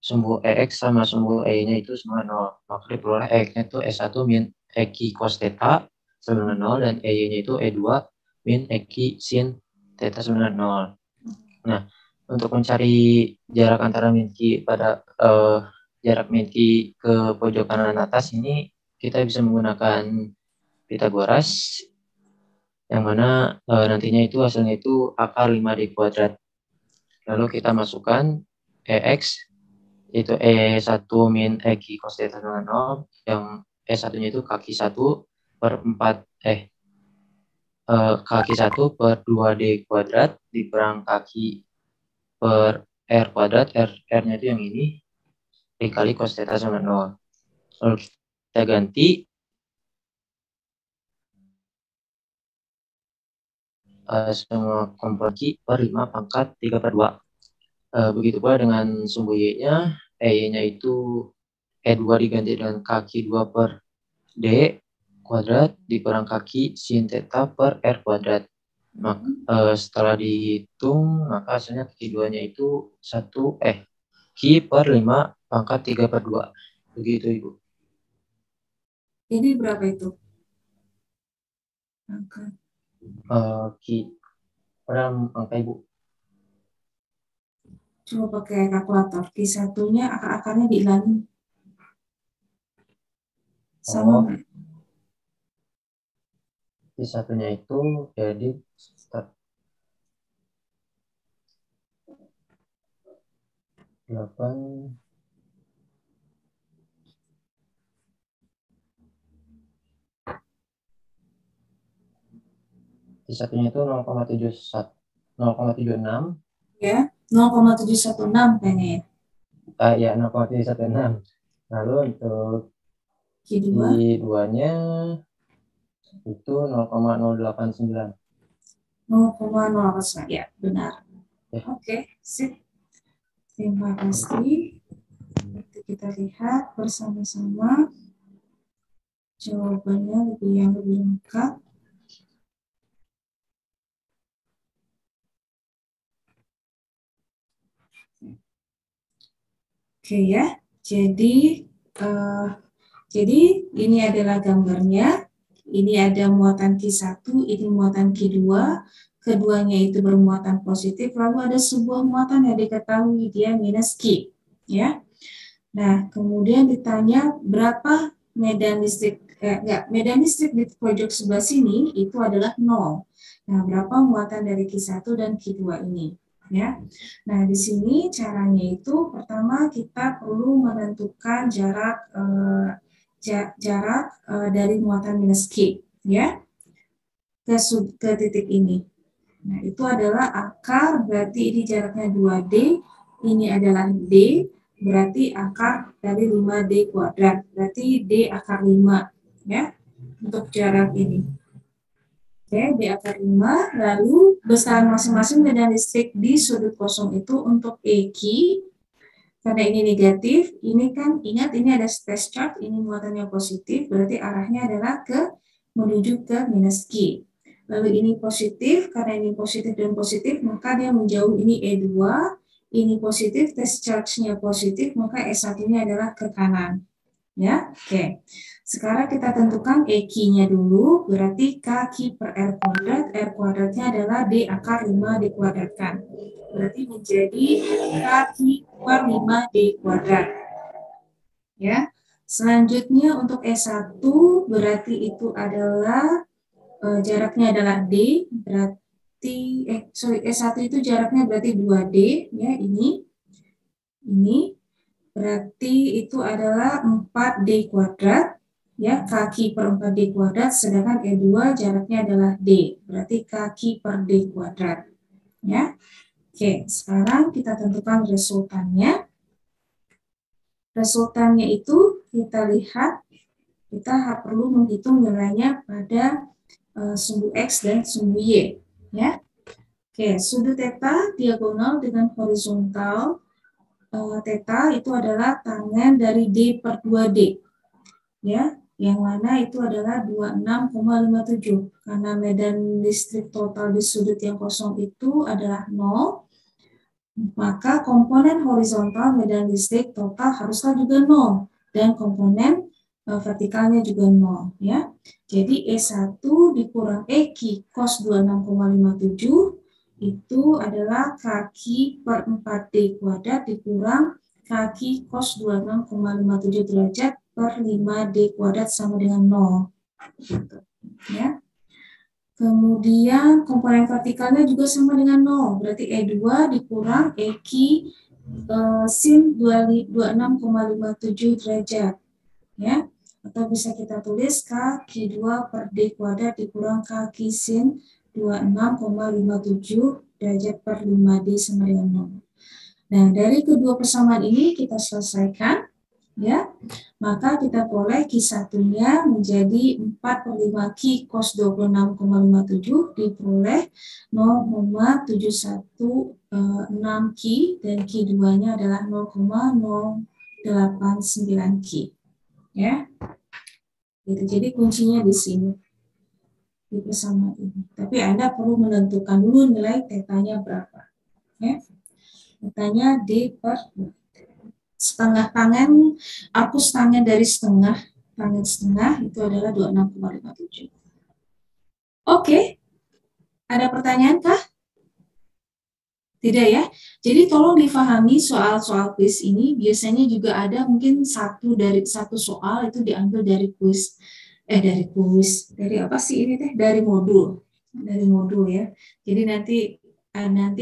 sumbu EX sama sumbu E-nya itu semua 0. Maka diperoleh EX-nya itu E1 min EQ cos theta sama 0, dan E-nya itu E2 min EQ sin theta sama 0. Nah, untuk mencari jarak antara min Q pada jarak min Q ke pojok kanan atas ini, kita bisa menggunakan Pythagoras, yang mana nantinya itu hasilnya itu akar 5D kuadrat. Lalu kita masukkan EX, yaitu E1 min EQ cos theta dengan 0, yang E1-nya itu kaki 1 per 4, kaki 1 per 2D kuadrat dikurang kaki per R kuadrat, R-nya itu yang ini, dikali cos theta sama 0. Lalu kita ganti semua komponen Q per 5 pangkat 3 per 2. Begitu pula dengan sumbu Y-nya, Y-nya itu E2 diganti dengan kaki 2 per D kuadrat dikurang kaki sin theta per R kuadrat. Maka setelah dihitung, maka hasilnya kaki 2-nya itu Q per 5 pangkat 3 per 2. Begitu, Ibu. Ini berapa itu? Angka. Q pada angka, Ibu. Coba pakai kalkulator. Q1-nya akar-akarnya dihilangin. Sama nggak? Q1-nya itu jadi start 8. Q1-nya itu 0,76. Ya, 0,716 kayaknya ya. Ya, 0,716. Lalu untuk Q2. Q2-nya itu 0,089. 0,0 ya, benar. Ya. Oke, sip. Terima kasih. Nanti kita lihat bersama-sama jawabannya lebih lengkap. Oke ya, jadi ini adalah gambarnya. Ini ada muatan Q1, ini muatan Q2. Keduanya itu bermuatan positif, lalu ada sebuah muatan yang diketahui dia minus Q, ya. Nah, kemudian ditanya berapa medan listrik, medan listrik di pojok sebelah sini itu adalah 0. Nah, berapa muatan dari Q1 dan Q2 ini, ya. Nah, di sini caranya itu pertama kita perlu menentukan jarak dari muatan minus Q, ya, ke titik ini. Nah, itu adalah akar, berarti ini jaraknya 2D, ini adalah D, berarti akar dari 5D kuadrat, berarti D akar 5, ya, untuk jarak ini. Oke, D akar 5, lalu besaran masing-masing medan listrik di sudut kosong itu untuk EQ, karena ini negatif, ini kan ingat ini ada space charge, ini muatannya positif, berarti arahnya adalah menuju ke minus Q. Lalu ini positif, karena ini positif dan positif, maka dia menjauh ini E2, ini positif, test charge-nya positif, maka S1-nya adalah ke kanan. Ya, oke. Sekarang kita tentukan EQ-nya dulu, berarti kaki per R kuadratnya adalah D akar 5 dikuadratkan. Berarti menjadi kaki per 5D kuadrat. Ya. Selanjutnya untuk S1 berarti itu adalah jaraknya adalah D, berarti S1 itu jaraknya berarti 2D, ya, ini berarti itu adalah 4D kuadrat, ya, kaki per 4D kuadrat, sedangkan E2 jaraknya adalah D, berarti kaki per D kuadrat, ya. Oke, sekarang kita tentukan resultannya. Resultannya itu kita lihat, kita perlu menghitung nilainya pada sumbu X dan sumbu Y, ya. Oke, sudut theta diagonal dengan horizontal theta itu adalah tangen dari D per 2D, ya, yang mana itu adalah 26,57, karena medan listrik total di sudut yang kosong itu adalah 0, maka komponen horizontal medan listrik total haruslah juga 0, dan komponen vertikalnya juga 0, ya. Jadi E1 dikurang EQ cos 26,57 itu adalah kaki per 4D kuadrat dikurang kaki cos 26,57 derajat per 5D kuadrat sama dengan 0. Ya. Kemudian komponen vertikalnya juga sama dengan 0, berarti E2 dikurang EQ sin 26,57 derajat. Ya. Atau bisa kita tulis K Q2 per D kuadrat dikurang K Q sin 26,57 derajat per 5D sama dengan 0. Nah, dari kedua persamaan ini kita selesaikan, ya. Maka kita peroleh Q1-nya menjadi 4/5 Q cos 26,57 diperoleh 0,716 Q dan Q2-nya adalah 0,089 Q. Ya. Gitu. Jadi kuncinya di sini. Di persamaan ini. Tapi Anda perlu menentukan dulu nilai tetanya berapa. Ya. Tetanya D per setengah tangan, arkus tangan dari tangan setengah itu adalah 26,57. Oke, ada pertanyaan kah? Tidak ya? Jadi tolong difahami soal-soal kuis ini, biasanya juga ada mungkin satu soal itu diambil dari kuis, dari apa sih ini teh? Dari modul ya. Jadi nanti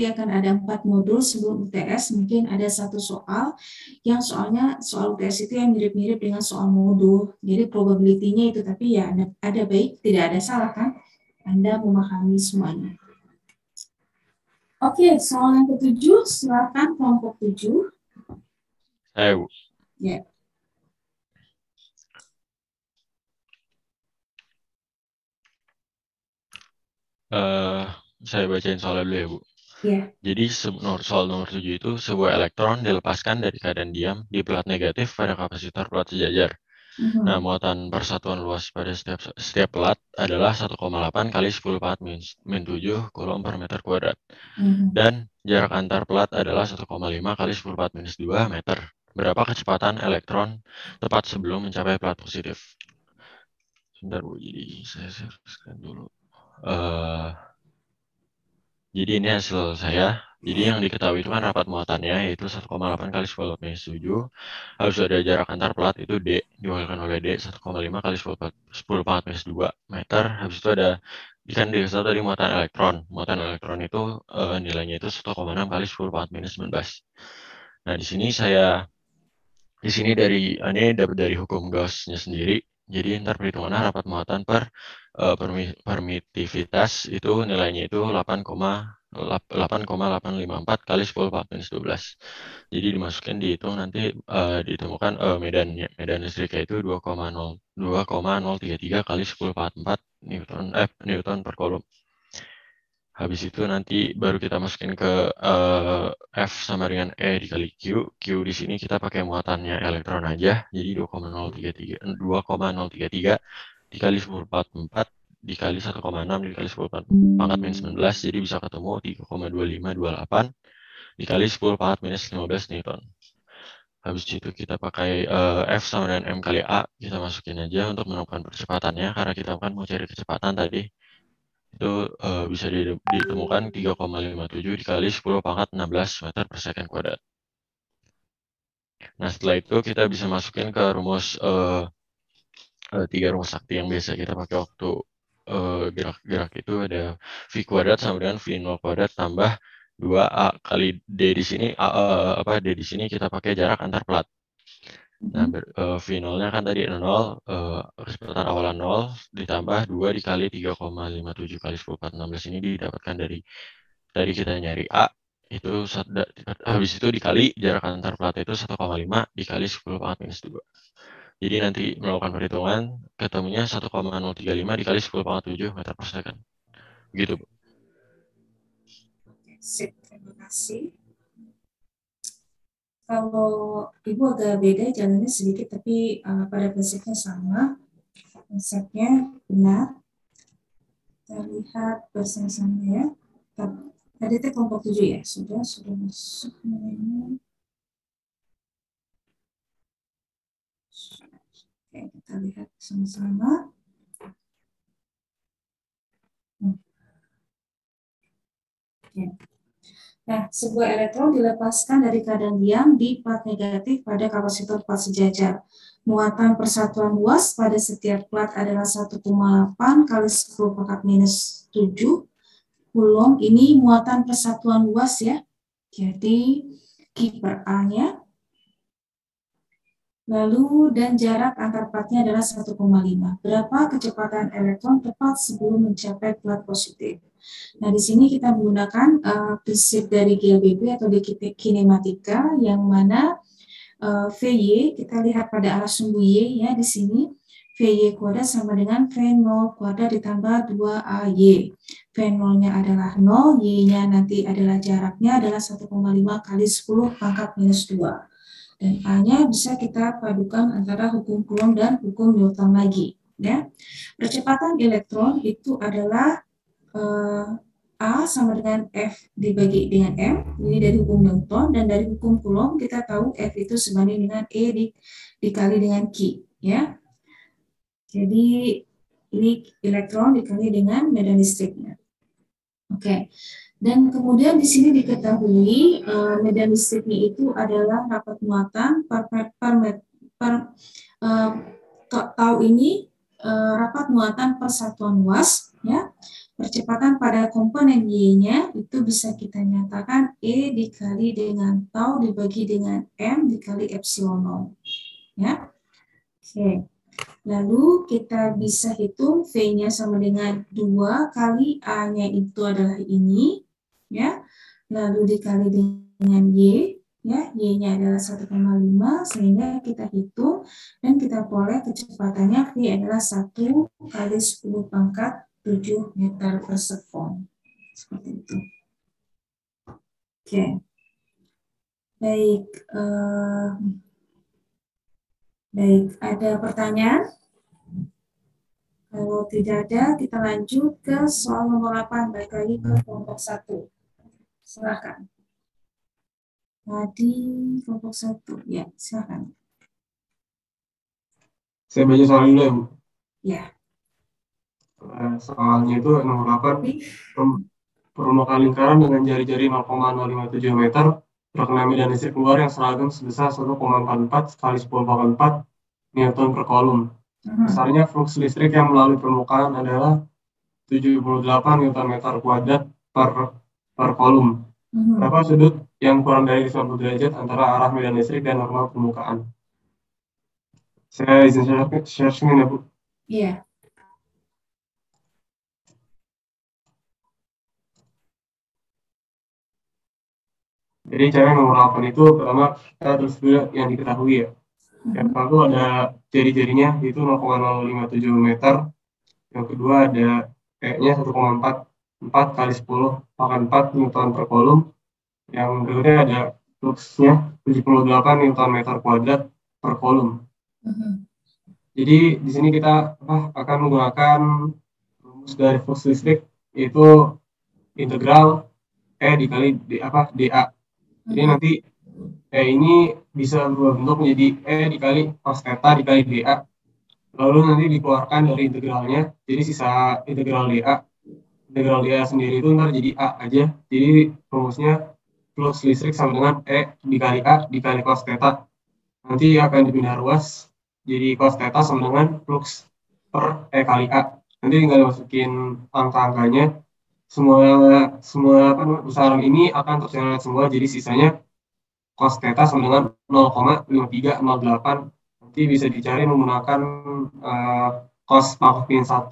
akan ada 4 modul sebelum UTS, mungkin ada satu soal yang soal UTS itu yang mirip-mirip dengan soal modul. Jadi probability-nya itu, tapi ya ada baik, tidak ada salah kan? Anda memahami semuanya. Oke, soal yang ke-7, silakan kelompok 7. Saya, Bu. Ya. Saya bacain soalnya dulu ya, Bu. Ya. Jadi soal nomor 7 itu sebuah elektron dilepaskan dari keadaan diam di plat negatif pada kapasitor plat sejajar. Nah, muatan persatuan luas pada setiap plat adalah 1,8 kali 10 pangkat min 7 coulomb per meter kuadrat. Dan jarak antar plat adalah 1,5 kali 10 pangkat minus 2 meter. Berapa kecepatan elektron tepat sebelum mencapai plat positif? Sebentar, Bu, jadi saya share dulu. Jadi ini hasil saya. Jadi yang diketahui itu kan rapat muatannya yaitu 1,8 kali 10 minus 7. Harus ada jarak antar plat itu D, diwakilkan oleh D 1,5 kali 10 pangkat minus 2 meter. Habis itu ada kan dikasih tadi muatan elektron. Muatan elektron itu nilainya itu 1,6 kali 10 pangkat minus 19. Nah, di sini ini dapat dari hukum Gauss-nya sendiri. Jadi ntar perhitungannya rapat muatan per permitivitas itu nilainya itu 8,854 kali 10 pangkat minus 12. Jadi dimasukin dihitung nanti ditemukan medan listriknya itu 2,033 kali 10 pangkat 4 Newton per Coulomb. Habis itu nanti baru kita masukin ke F sama dengan E dikali Q. Q di sini kita pakai muatannya elektron aja. Jadi 2,033 dikali 10 pangkat 4 dikali 1,6 dikali 10 pangkat minus 19. Jadi bisa ketemu 3,2528 dikali 10 pangkat minus 15 Newton. Habis itu kita pakai F sama dengan M kali A. Kita masukin aja untuk menemukan percepatannya. Karena kita kan mau cari kecepatan tadi. Itu bisa ditemukan 3,57 dikali 10 pangkat 16 meter per second kuadrat. Nah, setelah itu kita bisa masukin ke rumus 3 rumus sakti yang biasa kita pakai waktu gerak itu ada V kuadrat sama dengan V0 kuadrat tambah 2A kali D di sini. D di sini kita pakai jarak antar plat. Nah, V0-nya kan tadi 0, kecepatan awalan 0, ditambah 2 dikali 3,57 kali 10 pangkat 16 ini didapatkan dari tadi kita nyari A, itu habis itu dikali jarak antar plat itu 1,5 dikali 10 pangkat minus 2. Jadi nanti melakukan perhitungan, ketemunya 1,035 dikali 10 pangkat 7 meter per second. Begitu, Bu. Sip, terima kasih. Kalau Ibu agak beda jalannya sedikit, tapi pada prinsipnya sama. Konsepnya benar. Kita lihat bersama-sama ya. Tadi itu kelompok 7 ya, sudah masuk namanya. Oke, kita lihat sama-sama. Oke. Nah, sebuah elektron dilepaskan dari keadaan diam di plat negatif pada kapasitor plat sejajar. Muatan persatuan luas pada setiap plat adalah 1,8 kali 10 pangkat minus 7 Coulomb. Ini muatan persatuan luas ya. Jadi Q per A-nya Lalu dan jarak antar platnya adalah 1,5. Berapa kecepatan elektron tepat sebelum mencapai plat positif? Nah, di sini kita menggunakan prinsip dari GLBB atau di kinematika, yang mana VY, kita lihat pada arah sumbu Y ya, di sini VY kuadrat sama dengan V0 kuadrat ditambah 2AY. V0-nya adalah 0, Y-nya nanti adalah jaraknya adalah 1,5 kali 10 pangkat minus 2. Dan A-nya bisa kita padukan antara hukum Coulomb dan hukum Newton lagi. Ya. Percepatan elektron itu adalah A sama dengan F dibagi dengan M, ini dari hukum Newton, dan dari hukum Coulomb kita tahu F itu sebanding dengan E dikali dengan Q. Ya. Jadi ini elektron dikali dengan medan listriknya. Oke. Dan kemudian di sini diketahui medan listriknya itu adalah rapat muatan tahu ini rapat muatan per satuan luas, ya. Percepatan pada komponen Y-nya itu bisa kita nyatakan E dikali dengan tau dibagi dengan M dikali epsilon 0, ya. Oke. Lalu kita bisa hitung V-nya sama dengan 2 kali A-nya itu adalah ini, ya. Lalu dikali dengan Y, ya. Y-nya adalah 1,5, sehingga kita hitung dan kita peroleh kecepatannya V adalah 1 kali 10 pangkat 7 meter per sekon. Seperti itu. Oke. Baik. Baik, ada pertanyaan? Kalau tidak ada, kita lanjut ke soal nomor 8, balik lagi ke kelompok 1. Silakan. Tadi kelompok 1, ya, silakan. Saya baca soal dulu ya, Bu. Ya. Soalnya itu nomor 8, permukaan lingkaran dengan jari-jari 0,057 meter terkena medan listrik keluar yang seragam sebesar 1,44 kali 10⁴ Newton per Coulomb. Besarnya flux listrik yang melalui permukaan adalah 78 Newton meter kuadrat per Coulomb. Berapa sudut yang kurang dari 50 derajat antara arah medan listrik dan normal permukaan? Saya izin share screen ya, Bu. Iya. Jadi cara nomor 8 itu pertama kita terus dulu yang diketahui ya. Yang pertama itu ada jari-jarinya itu 0,057 meter. Yang kedua ada E-nya 1,44 kali 10⁴ Newton per Coulomb. Yang berikutnya ada fluxnya 78 Newton meter kuadrat per Coulomb. Jadi di sini kita akan menggunakan rumus dari flux listrik, yaitu integral E dikali dA. Jadi nanti E ini bisa berubah bentuk menjadi E dikali cos theta dikali dA. Lalu nanti dikeluarkan dari integralnya, jadi sisa integral dA. Integral dA sendiri itu ntar jadi A aja. Jadi rumusnya flux listrik sama dengan E dikali A dikali cos theta. Nanti akan dipindah ruas, jadi cos theta sama dengan flux per E kali A. Nanti tinggal masukin angka-angkanya. Semua besaran ini akan tercoret semua, jadi sisanya cos theta sama dengan 0,5308. Nanti bisa dicari menggunakan cos pangkat 1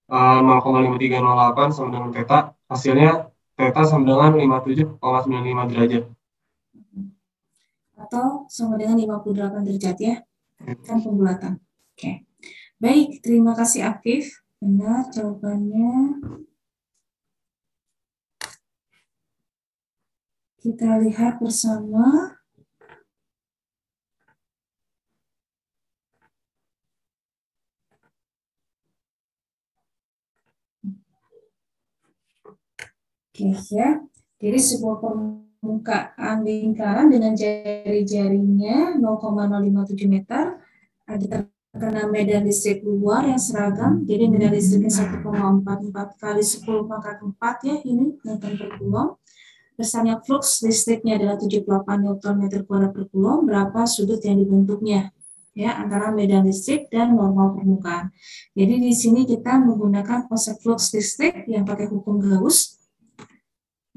0,5308 sama dengan theta. Hasilnya theta sama dengan 57,95 derajat. Atau sama dengan 58 derajat ya. Kan pembulatan. Oke. Baik, terima kasih Afif. Benar jawabannya. Kita lihat bersama. Oke ya. Jadi sebuah permukaan lingkaran dengan jari-jarinya 0,057 meter ada terkena medan listrik luar yang seragam. Jadi medan listriknya 1,44 kali 10⁴ ya, ini Newton per Coulomb. Besarnya flux listriknya adalah 78 Newton meter kuadrat per Coulomb. Berapa sudut yang dibentuknya ya antara medan listrik dan normal permukaan. Jadi di sini kita menggunakan konsep flux listrik yang pakai hukum Gauss.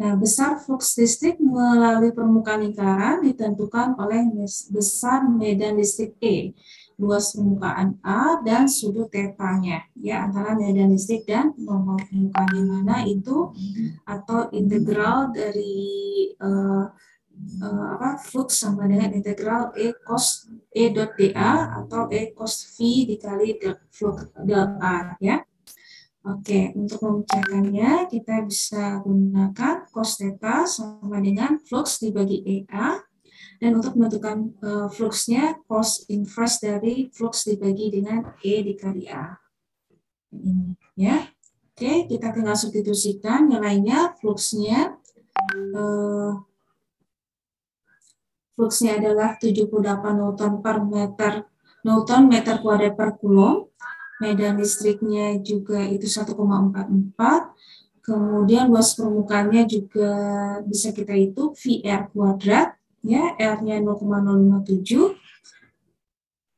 Nah, besar flux listrik melalui permukaan lingkaran ditentukan oleh besar medan listrik E, luas permukaan A, dan sudut θ-nya, ya, antara medan listrik dan normal permukaan, yang mana itu atau integral dari flux sama dengan integral E cos E dot dA atau E cos V dikali flux del A, ya. Oke, untuk memecahkannya kita bisa gunakan cos theta sama dengan flux dibagi EA, dan untuk menentukan fluxnya cos inverse dari flux dibagi dengan E dikali A. Ini ya. Oke, kita tinggal substitusikan nilainya. Fluxnya adalah 78 Newton meter kuadrat per coulomb. Medan listriknya juga itu 1,44. Kemudian luas permukaannya juga bisa kita hitung VR kuadrat, ya, R-nya 0,057,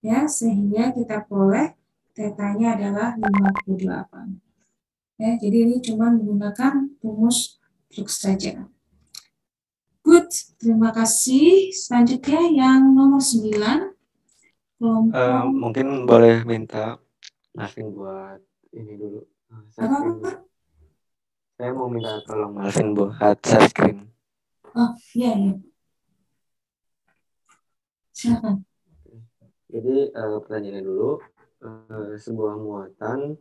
ya, sehingga kita peroleh θ-nya adalah 58. Ya, jadi ini cuma menggunakan rumus flux saja. Good, terima kasih. Selanjutnya yang nomor 9. Mungkin boleh minta Malvin buat ini dulu. Apa? Saya mau minta tolong Malvin buat share screen. Oh, iya. Silakan. Jadi pertanyaannya dulu, sebuah muatan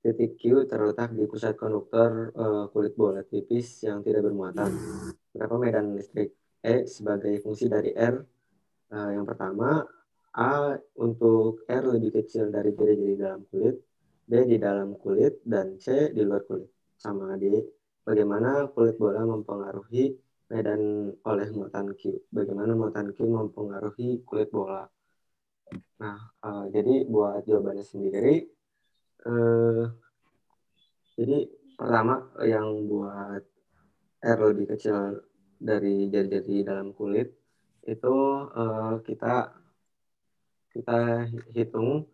titik Q terletak di pusat konduktor kulit bola tipis yang tidak bermuatan. Berapa medan listrik E sebagai fungsi dari R? Yang pertama, A untuk R lebih kecil dari jari-jari dalam kulit, B di dalam kulit, dan C di luar kulit. Sama D, bagaimana kulit bola mempengaruhi medan oleh muatan Q. Bagaimana muatan Q mempengaruhi kulit bola. Nah, jadi buat jawabannya sendiri, jadi pertama yang buat R lebih kecil dari jari-jari dalam kulit, itu kita hitung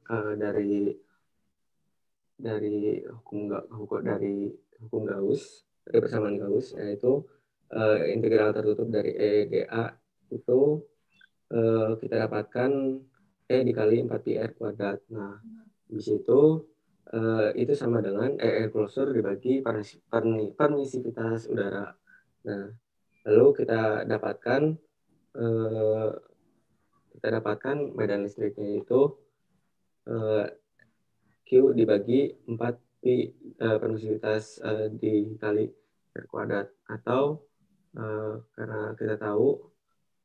dari hukum Gauss, dari persamaan Gauss, yaitu integral tertutup dari E dA itu kita dapatkan E dikali 4πr kuadrat. Nah, di situ itu sama dengan air closure dibagi permisivitas udara. Nah, lalu kita dapatkan medan listriknya itu Q dibagi 4 pi permisivitas dikali R kuadrat, atau karena kita tahu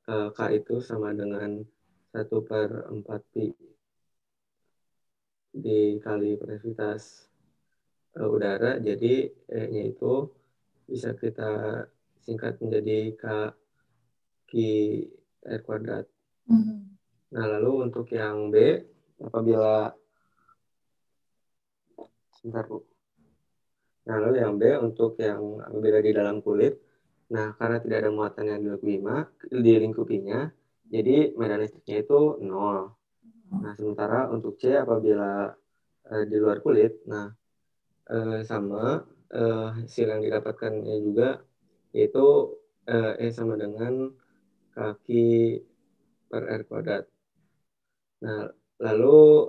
K itu sama dengan 1/4 pi dikali permisivitas udara, jadi E-nya itu bisa kita singkat menjadi K Q R kuadrat. Nah, lalu untuk yang B, apabila apabila di dalam kulit, nah karena tidak ada muatan yang dilingkupinya, jadi medan listriknya itu 0. Nah, sementara untuk C apabila di luar kulit, nah sama hasil yang didapatkannya juga, yaitu E sama dengan kaki per R kuadrat. Nah, lalu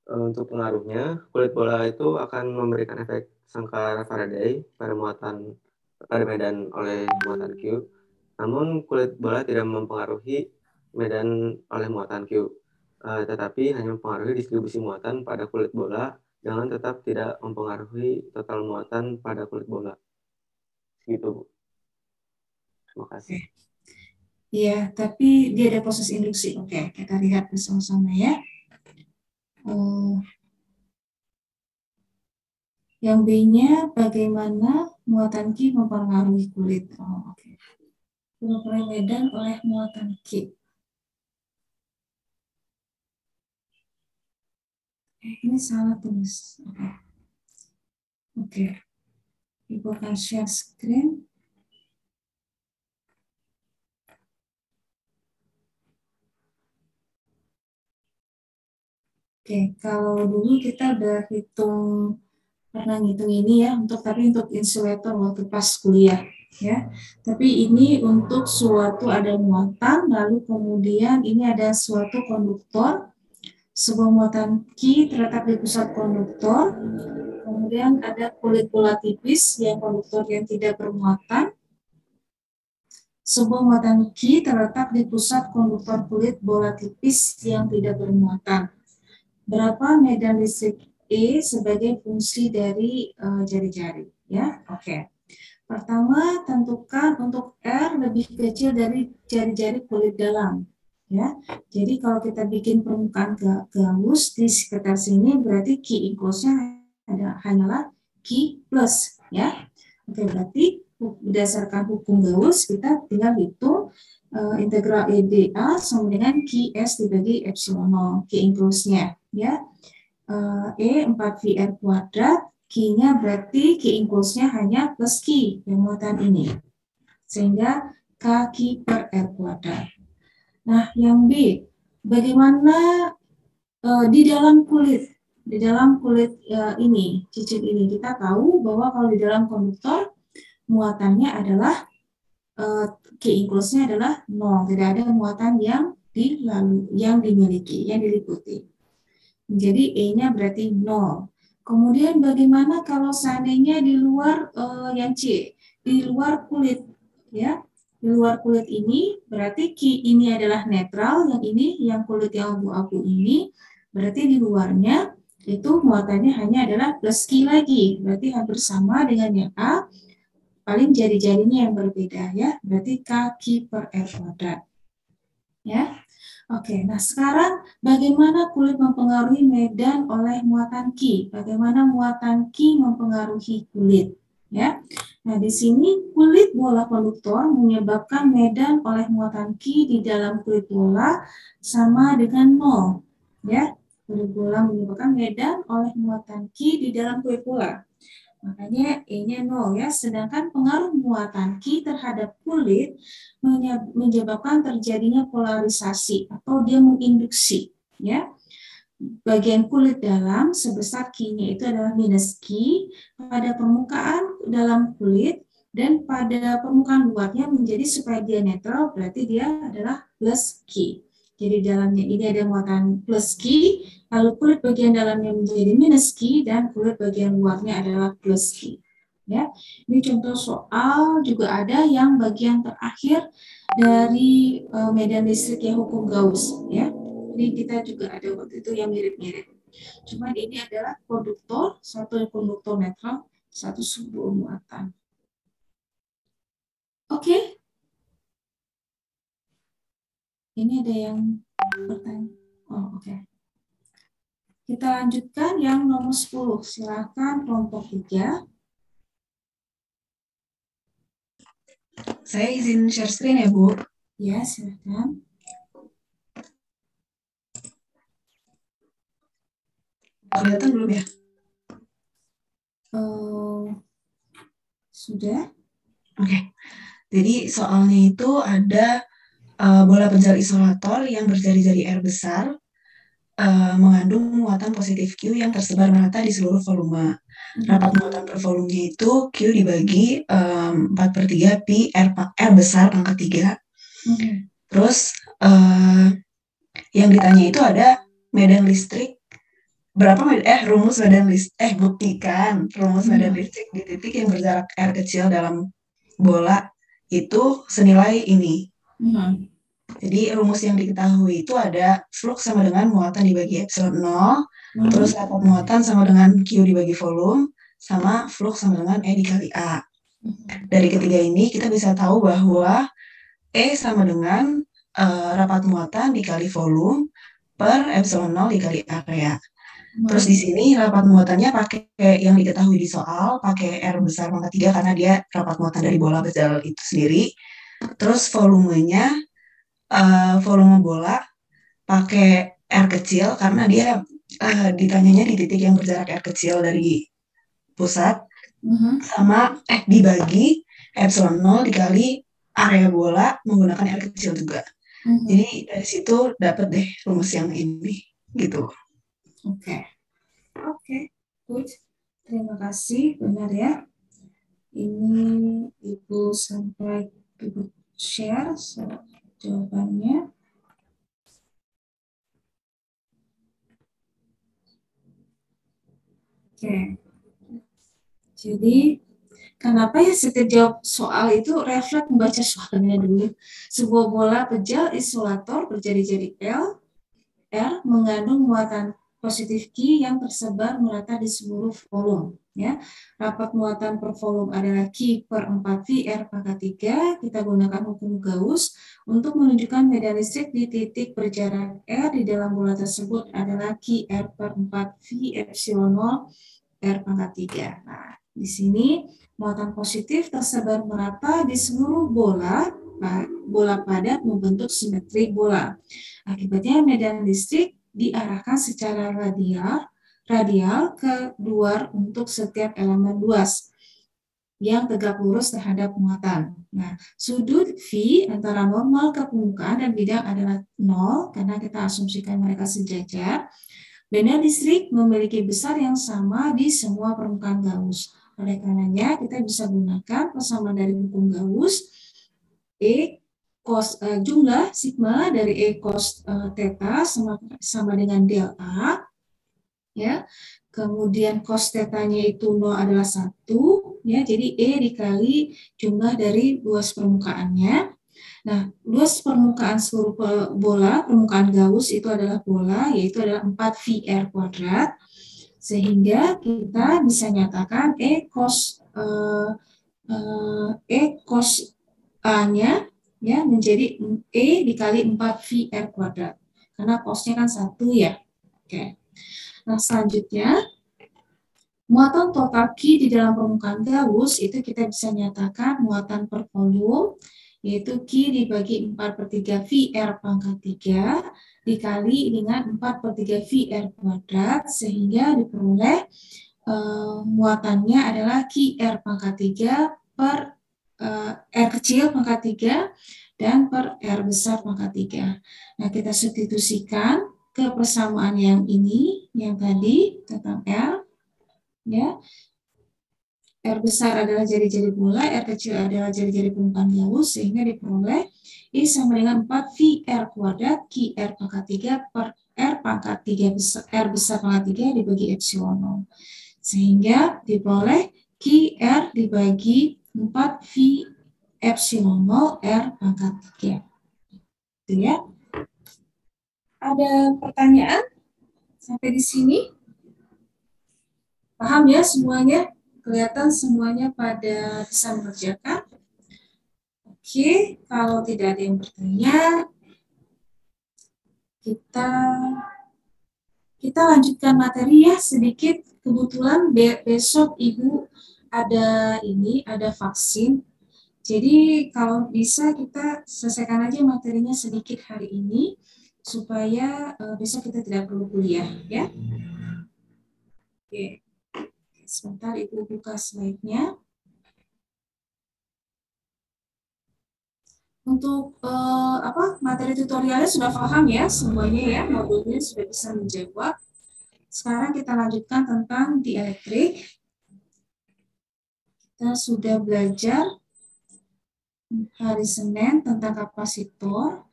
untuk pengaruhnya, kulit bola itu akan memberikan efek sangkar Faraday pada medan oleh muatan Q. Namun kulit bola tidak mempengaruhi medan oleh muatan Q, tetapi hanya mempengaruhi distribusi muatan pada kulit bola dengan tetap tidak mempengaruhi total muatan pada kulit bola. Gitu, Bu. Terima kasih. Iya, tapi dia ada proses induksi. Oke, kita lihat bersama-sama ya. Yang B-nya bagaimana muatan Q mempengaruhi kulit. Oke. Mempengaruhi medan oleh muatan Q. Ini salah tulis. Oke. Ibu akan share screen. Oke, kalau dulu kita udah hitung pernah ngitung ini ya, tapi untuk insulator waktu pas kuliah ya. Tapi ini untuk suatu ada muatan, lalu kemudian ini ada suatu konduktor, sebuah muatan Q terletak di pusat konduktor, kemudian ada kulit bola tipis yang konduktor yang tidak bermuatan. Sebuah muatan Q terletak di pusat konduktor kulit bola tipis yang tidak bermuatan. Berapa medan listrik E sebagai fungsi dari jari-jari? Ya, oke. Pertama, tentukan untuk R lebih kecil dari jari-jari kulit dalam. Ya, jadi kalau kita bikin permukaan gauss di sekitar sini, berarti Q equals-nya hanyalah Q plus. Ya, oke, berarti berdasarkan hukum Gauss kita tinggal hitung integral EdA sama dengan QS dibagi epsilon 0 Q enclose-nya ya. E 4VR kuadrat, Q-nya berarti Q enclose-nya hanya plus Q yang muatan ini, sehingga K per R kuadrat. Nah, yang B, bagaimana di dalam kulit ini, cicit ini, kita tahu bahwa kalau di dalam konduktor muatannya adalah Q enclose-nya adalah 0, tidak ada muatan yang dimiliki, yang diliputi. Jadi E-nya berarti 0. Kemudian bagaimana kalau seandainya di luar yang C, di luar kulit ya? Di luar kulit ini berarti Q ini adalah netral, yang ini yang kulit yang abu-abu ini berarti di luarnya itu muatannya hanya adalah plus Q lagi. Berarti hampir sama dengan yang A, paling jari-jarinya yang berbeda ya, berarti K per R kuadrat. Ya, oke. Nah sekarang bagaimana kulit mempengaruhi medan oleh muatan Q? Bagaimana muatan Q mempengaruhi kulit? Ya, nah di sini kulit bola konduktor menyebabkan medan oleh muatan Q di dalam kulit bola sama dengan 0. Ya, kulit bola menyebabkan medan oleh muatan Q di dalam kulit bola. Makanya E-nya 0 ya, sedangkan pengaruh muatan Q terhadap kulit menyebabkan terjadinya polarisasi atau dia menginduksi ya. Bagian kulit dalam sebesar Q-nya itu adalah minus Q pada permukaan dalam kulit, dan pada permukaan luarnya menjadi supaya dia netral berarti dia adalah plus Q. Jadi dalamnya ini ada muatan plus Q, lalu kulit bagian dalamnya menjadi minus Q, dan kulit bagian luarnya adalah plus Q. Ya, ini contoh soal juga ada yang bagian terakhir dari medan listrik yang hukum Gauss. Ya, jadi kita juga ada waktu itu yang mirip-mirip. Cuma ini adalah konduktor, satu konduktor netral, satu sebuah muatan. Oke. Ini ada yang bertanya. Oh, oke. Kita lanjutkan yang nomor 10. Silakan kelompok 3. Saya izin share screen ya, Bu. Ya, silakan. Kelihatan belum ya? Sudah. Oke. Jadi soalnya itu ada bola penjara isolator yang berjari-jari R besar mengandung muatan positif Q yang tersebar merata di seluruh volume. Rapat muatan per volumenya itu Q dibagi 4/3 pi R besar pangkat 3. Terus yang ditanya itu ada medan listrik rumus medan listrik, buktikan rumus medan listrik di titik yang berjarak R kecil dalam bola itu senilai ini. Jadi rumus yang diketahui itu ada flux sama dengan muatan dibagi epsilon 0, terus rapat muatan sama dengan Q dibagi volume, sama flux sama dengan E dikali A. Dari ketiga ini kita bisa tahu bahwa E sama dengan rapat muatan dikali volume per epsilon 0 dikali A ya. Terus di sini rapat muatannya pakai yang diketahui di soal, pakai R besar pangkat 3 karena dia rapat muatan dari bola basal itu sendiri. Terus volumenya volume bola pakai R kecil karena dia ditanyanya di titik yang berjarak R kecil dari pusat, sama dibagi epsilon 0 dikali area bola menggunakan R kecil juga. Jadi dari situ dapat deh rumus yang ini gitu. Oke, good. Terima kasih, benar ya. Ini Ibu sampai Ibu share jawabannya. Oke. Jadi kenapa ya setiap jawab soal itu refleks membaca soalnya dulu. Sebuah bola pejal isolator berjari-jari L, R mengandung muatan positif Q yang tersebar merata di seluruh volume. Ya, rapat muatan per volume adalah Q per 4 V R pangkat 3. Kita gunakan hukum Gauss untuk menunjukkan medan listrik di titik berjarak R di dalam bola tersebut adalah Q R per 4 V epsilon 0 R pangkat 3. Nah, di sini muatan positif tersebar merata di seluruh bola padat membentuk simetri bola. Akibatnya medan listrik diarahkan secara radial ke luar untuk setiap elemen luas yang tegak lurus terhadap muatan. Nah, sudut V antara normal ke permukaan dan bidang adalah 0 karena kita asumsikan mereka sejajar. Medan listrik memiliki besar yang sama di semua permukaan Gauss. Oleh karenanya, kita bisa gunakan persamaan dari hukum Gauss, E cos jumlah sigma dari E cos theta sama dengan del A, ya. Kemudian cos theta-nya itu 0 adalah 1, ya. Jadi E dikali jumlah dari luas permukaannya. Nah, luas permukaan seluruh bola, permukaan Gauss itu adalah bola, yaitu adalah 4 VR kuadrat, sehingga kita bisa nyatakan E cos A-nya ya menjadi E dikali 4 VR kuadrat, karena cosnya kan 1 ya. Oke. Nah, selanjutnya, muatan total Q di dalam permukaan Gauss itu kita bisa nyatakan muatan per volume, yaitu Q dibagi 4/3 VR pangkat 3 dikali dengan 4/3 VR kuadrat, sehingga diperoleh muatannya adalah QR pangkat 3 per R kecil pangkat 3 dan per R besar pangkat 3. Nah, kita substitusikan ke persamaan yang ini, yang tadi tentang R, ya. R besar adalah jari-jari bola, R kecil adalah jari-jari permukaan Gauss, sehingga diperoleh I sama dengan 4 VR kuadrat QR pangkat 3 per R pangkat 3 besar, R besar pangkat 3 dibagi epsilon 0. Sehingga diperoleh QR dibagi 4 V epsilon 0 R pangkat 3. Itu ya. Ada pertanyaan sampai di sini? Paham ya semuanya? Kelihatan semuanya pada bisa mengerjakan? Oke, kalau tidak ada yang bertanya, kita lanjutkan materi ya sedikit. Kebetulan besok Ibu ada vaksin. Jadi kalau bisa kita selesaikan aja materinya sedikit hari ini supaya besok kita tidak perlu kuliah ya. Oke. Sebentar Ibu buka slide-nya. Untuk materi tutorialnya sudah paham ya semuanya ya, modulnya sudah bisa menjawab. Sekarang kita lanjutkan tentang dielektrik. Kita sudah belajar hari Senin tentang kapasitor.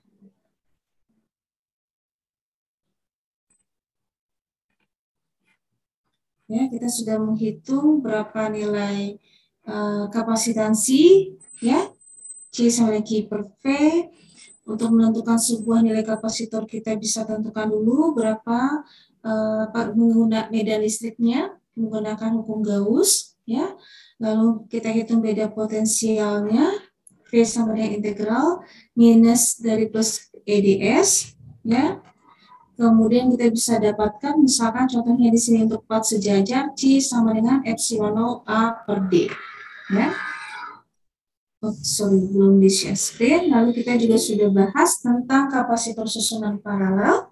Ya, kita sudah menghitung berapa nilai kapasitansi, ya, C sama dengan Q per V. Untuk menentukan sebuah nilai kapasitor kita bisa tentukan dulu berapa menggunakan medan listriknya menggunakan hukum Gauss, ya. Lalu kita hitung beda potensialnya, V sama dengan integral minus dari plus EDS, ya. Kemudian kita bisa dapatkan, misalkan contohnya di sini untuk plat sejajar, C sama dengan epsilon 0 A per D. Ya. Oh, sorry, belum di share screen. Lalu kita juga sudah bahas tentang kapasitor susunan paralel.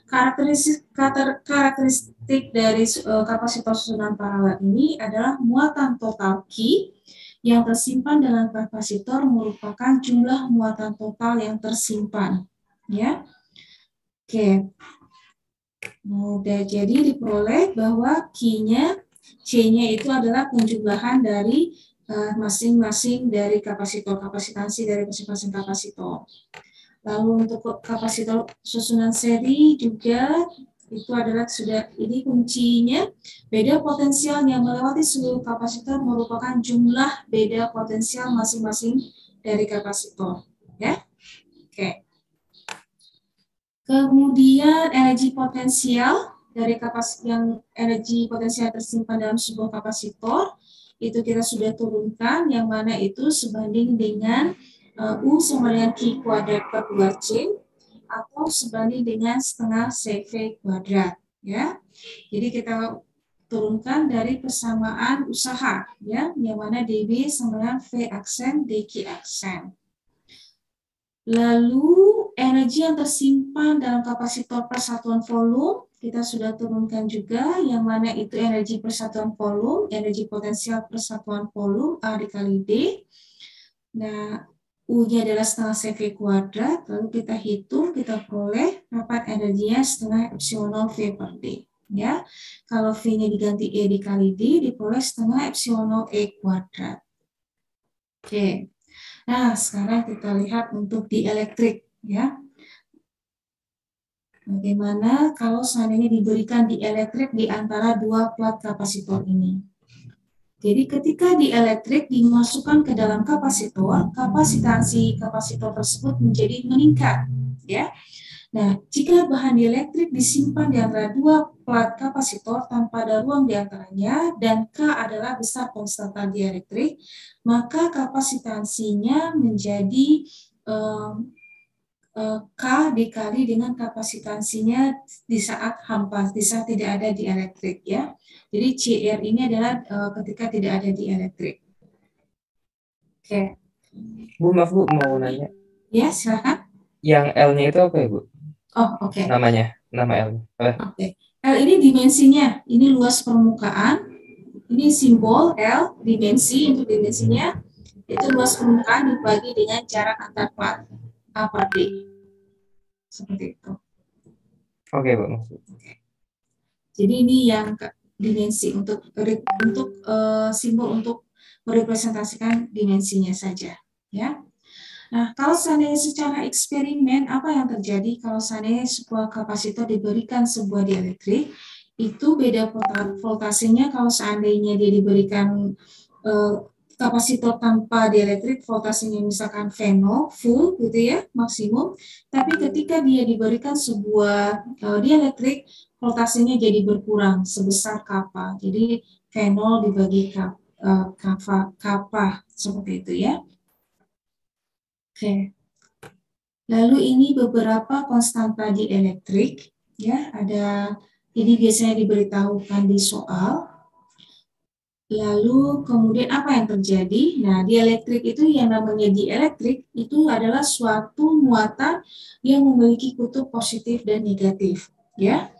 Karakteristik dari kapasitor susunan paralel ini adalah muatan total Q yang tersimpan dalam kapasitor merupakan jumlah muatan total yang tersimpan. Ya. Oke, mudah jadi diperoleh bahwa Q-nya C-nya itu adalah penjumlahan dari masing-masing dari kapasitansi dari masing-masing kapasitor. Lalu untuk kapasitor susunan seri juga itu adalah ini kuncinya, beda potensial yang melewati seluruh kapasitor merupakan jumlah beda potensial masing-masing dari kapasitor, ya. Oke. Kemudian energi potensial dari energi potensial tersimpan dalam sebuah kapasitor itu kita sudah turunkan, yang mana itu sebanding dengan U sama dengan Q kuadrat per 2C atau sebanding dengan setengah CV kuadrat, ya. Jadi kita turunkan dari persamaan usaha, ya, yang mana DB sama dengan V aksen DQ aksen. Lalu energi yang tersimpan dalam kapasitor persatuan volume kita sudah turunkan juga, yang mana itu energi persatuan volume, energi potensial persatuan volume A dikali D. Nah, U-nya adalah setengah CV kuadrat, lalu kita hitung, kita peroleh dapat energinya setengah epsilon 0 V per D. Ya, kalau V-nya diganti E dikali D, diperoleh setengah epsilon 0 E kuadrat. Oke. Nah, sekarang kita lihat untuk dielektrik, ya. Bagaimana kalau seandainya diberikan dielektrik di antara dua plat kapasitor ini? Jadi ketika dielektrik dimasukkan ke dalam kapasitor, kapasitansi kapasitor tersebut menjadi meningkat, ya. Nah, jika bahan dielektrik disimpan di antara dua plat kapasitor tanpa ada ruang di antaranya dan K adalah besar konstanta dielektrik, maka kapasitansinya menjadi K dikali dengan kapasitansinya di saat hampa, di saat tidak ada dielektrik, ya. Jadi CR ini adalah ketika tidak ada dielektrik. Oke. Bu, maaf Bu, mau nanya. Ya, silakan. Yang L-nya itu apa ya, Bu? Oh, oke. Nama L. Oke. L ini dimensinya, ini luas permukaan, ini simbol L, dimensi, untuk dimensinya, itu luas permukaan dibagi dengan jarak antar plat A per D. Seperti itu. Oke, Bu. Jadi ini yang dimensi untuk simbol untuk merepresentasikan dimensinya saja, ya. Nah, kalau seandainya secara eksperimen, apa yang terjadi kalau seandainya sebuah kapasitor diberikan sebuah dielektrik, itu beda voltasenya kalau seandainya dia diberikan kapasitor tanpa dielektrik, voltasenya misalkan V0, full gitu ya, maksimum, tapi ketika dia diberikan sebuah dielektrik, voltasenya jadi berkurang sebesar kappa, jadi V0 dibagi kappa, seperti itu ya. Oke. Lalu ini beberapa konstanta dielektrik, ya, ada ini biasanya diberitahukan di soal. Lalu kemudian apa yang terjadi? Nah, dielektrik itu yang namanya dielektrik itu adalah suatu muatan yang memiliki kutub positif dan negatif, ya.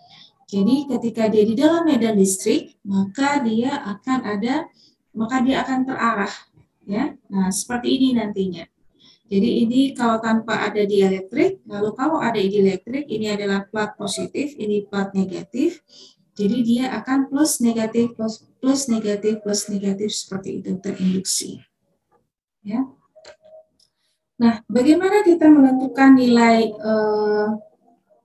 Jadi ketika dia di dalam medan listrik, maka dia akan terarah, ya. Nah, seperti ini nantinya. Jadi ini kalau tanpa ada dielektrik, lalu kalau ada dielektrik, ini adalah plat positif, ini plat negatif. Jadi dia akan plus negatif, plus negatif, plus negatif seperti itu terinduksi. Ya. Nah, bagaimana kita menentukan nilai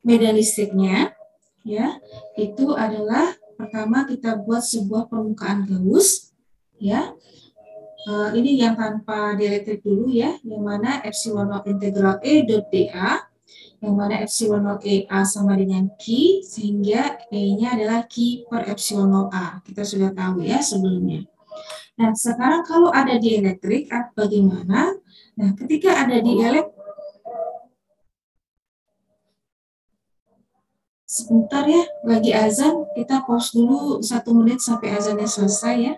medan listriknya? Ya, itu adalah pertama kita buat sebuah permukaan Gauss, ya. Ini yang tanpa dielektrik dulu ya, yang mana epsilon naught integral E dot dA, yang mana epsilon naught EA sama dengan Q, sehingga E-nya adalah Q per epsilon naught A. Kita sudah tahu ya sebelumnya. Nah, sekarang kalau ada dielektrik, bagaimana? Nah, ketika ada dielektrik, sebentar ya, lagi azan, kita pause dulu 1 menit sampai azannya selesai ya.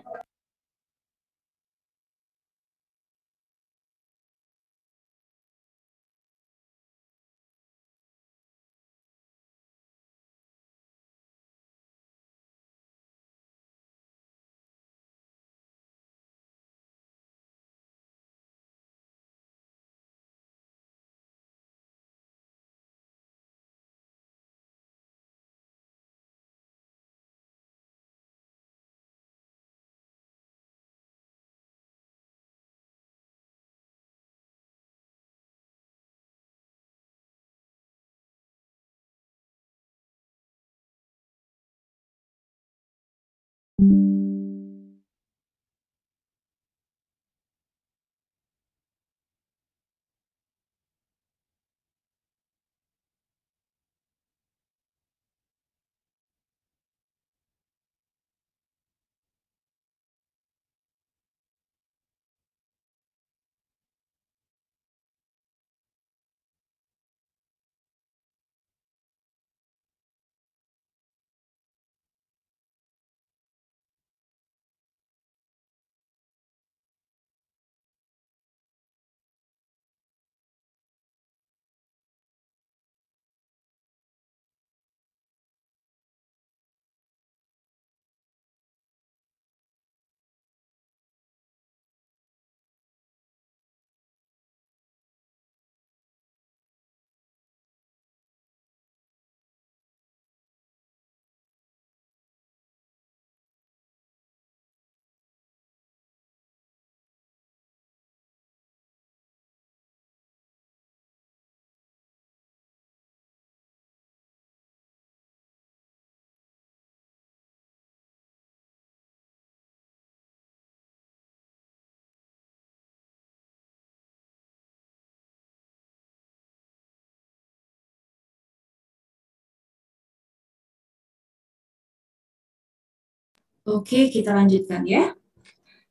Oke, kita lanjutkan ya.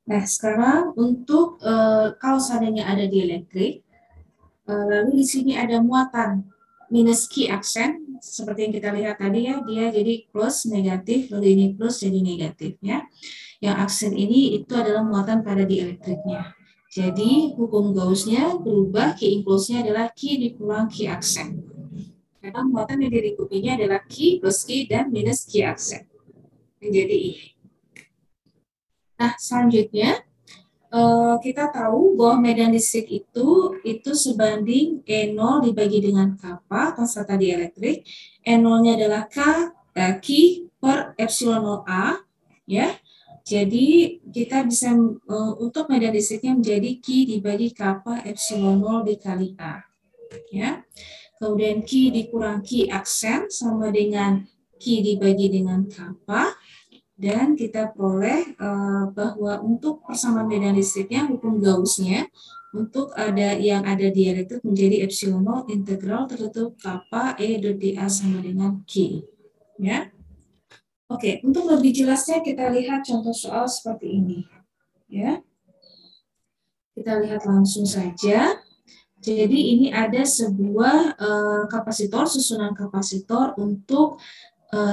Nah, sekarang untuk kalau seandainya ada dielektrik, lalu di sini ada muatan minus Q aksen, seperti yang kita lihat tadi ya, dia jadi plus negatif, lalu ini plus jadi negatif ya. Yang aksen ini itu adalah muatan pada dielektriknya. Jadi hukum Gauss-nya berubah, Q impulsnya adalah Q dikurang Q aksen. Karena muatan yang dilingkupinya adalah Q plus Q dan minus Q aksen. Menjadi ini. Nah, selanjutnya kita tahu bahwa medan listrik itu sebanding E0 dibagi dengan kappa, konstanta dielektrik. E0-nya adalah Q per epsilon 0A, ya. Jadi kita bisa untuk medan listriknya menjadi Q dibagi kappa epsilon 0 dikali A, ya. Kemudian Q dikurang Q aksen sama dengan Q dibagi dengan kappa. Dan kita peroleh bahwa untuk persamaan medan listriknya hukum Gauss-nya untuk yang ada dielektrik menjadi epsilon 0 integral tertutup kappa E dot dA sama dengan Q. Ya. Oke, untuk lebih jelasnya kita lihat contoh soal seperti ini. Ya. Kita lihat langsung saja. Jadi ini ada sebuah kapasitor, susunan kapasitor untuk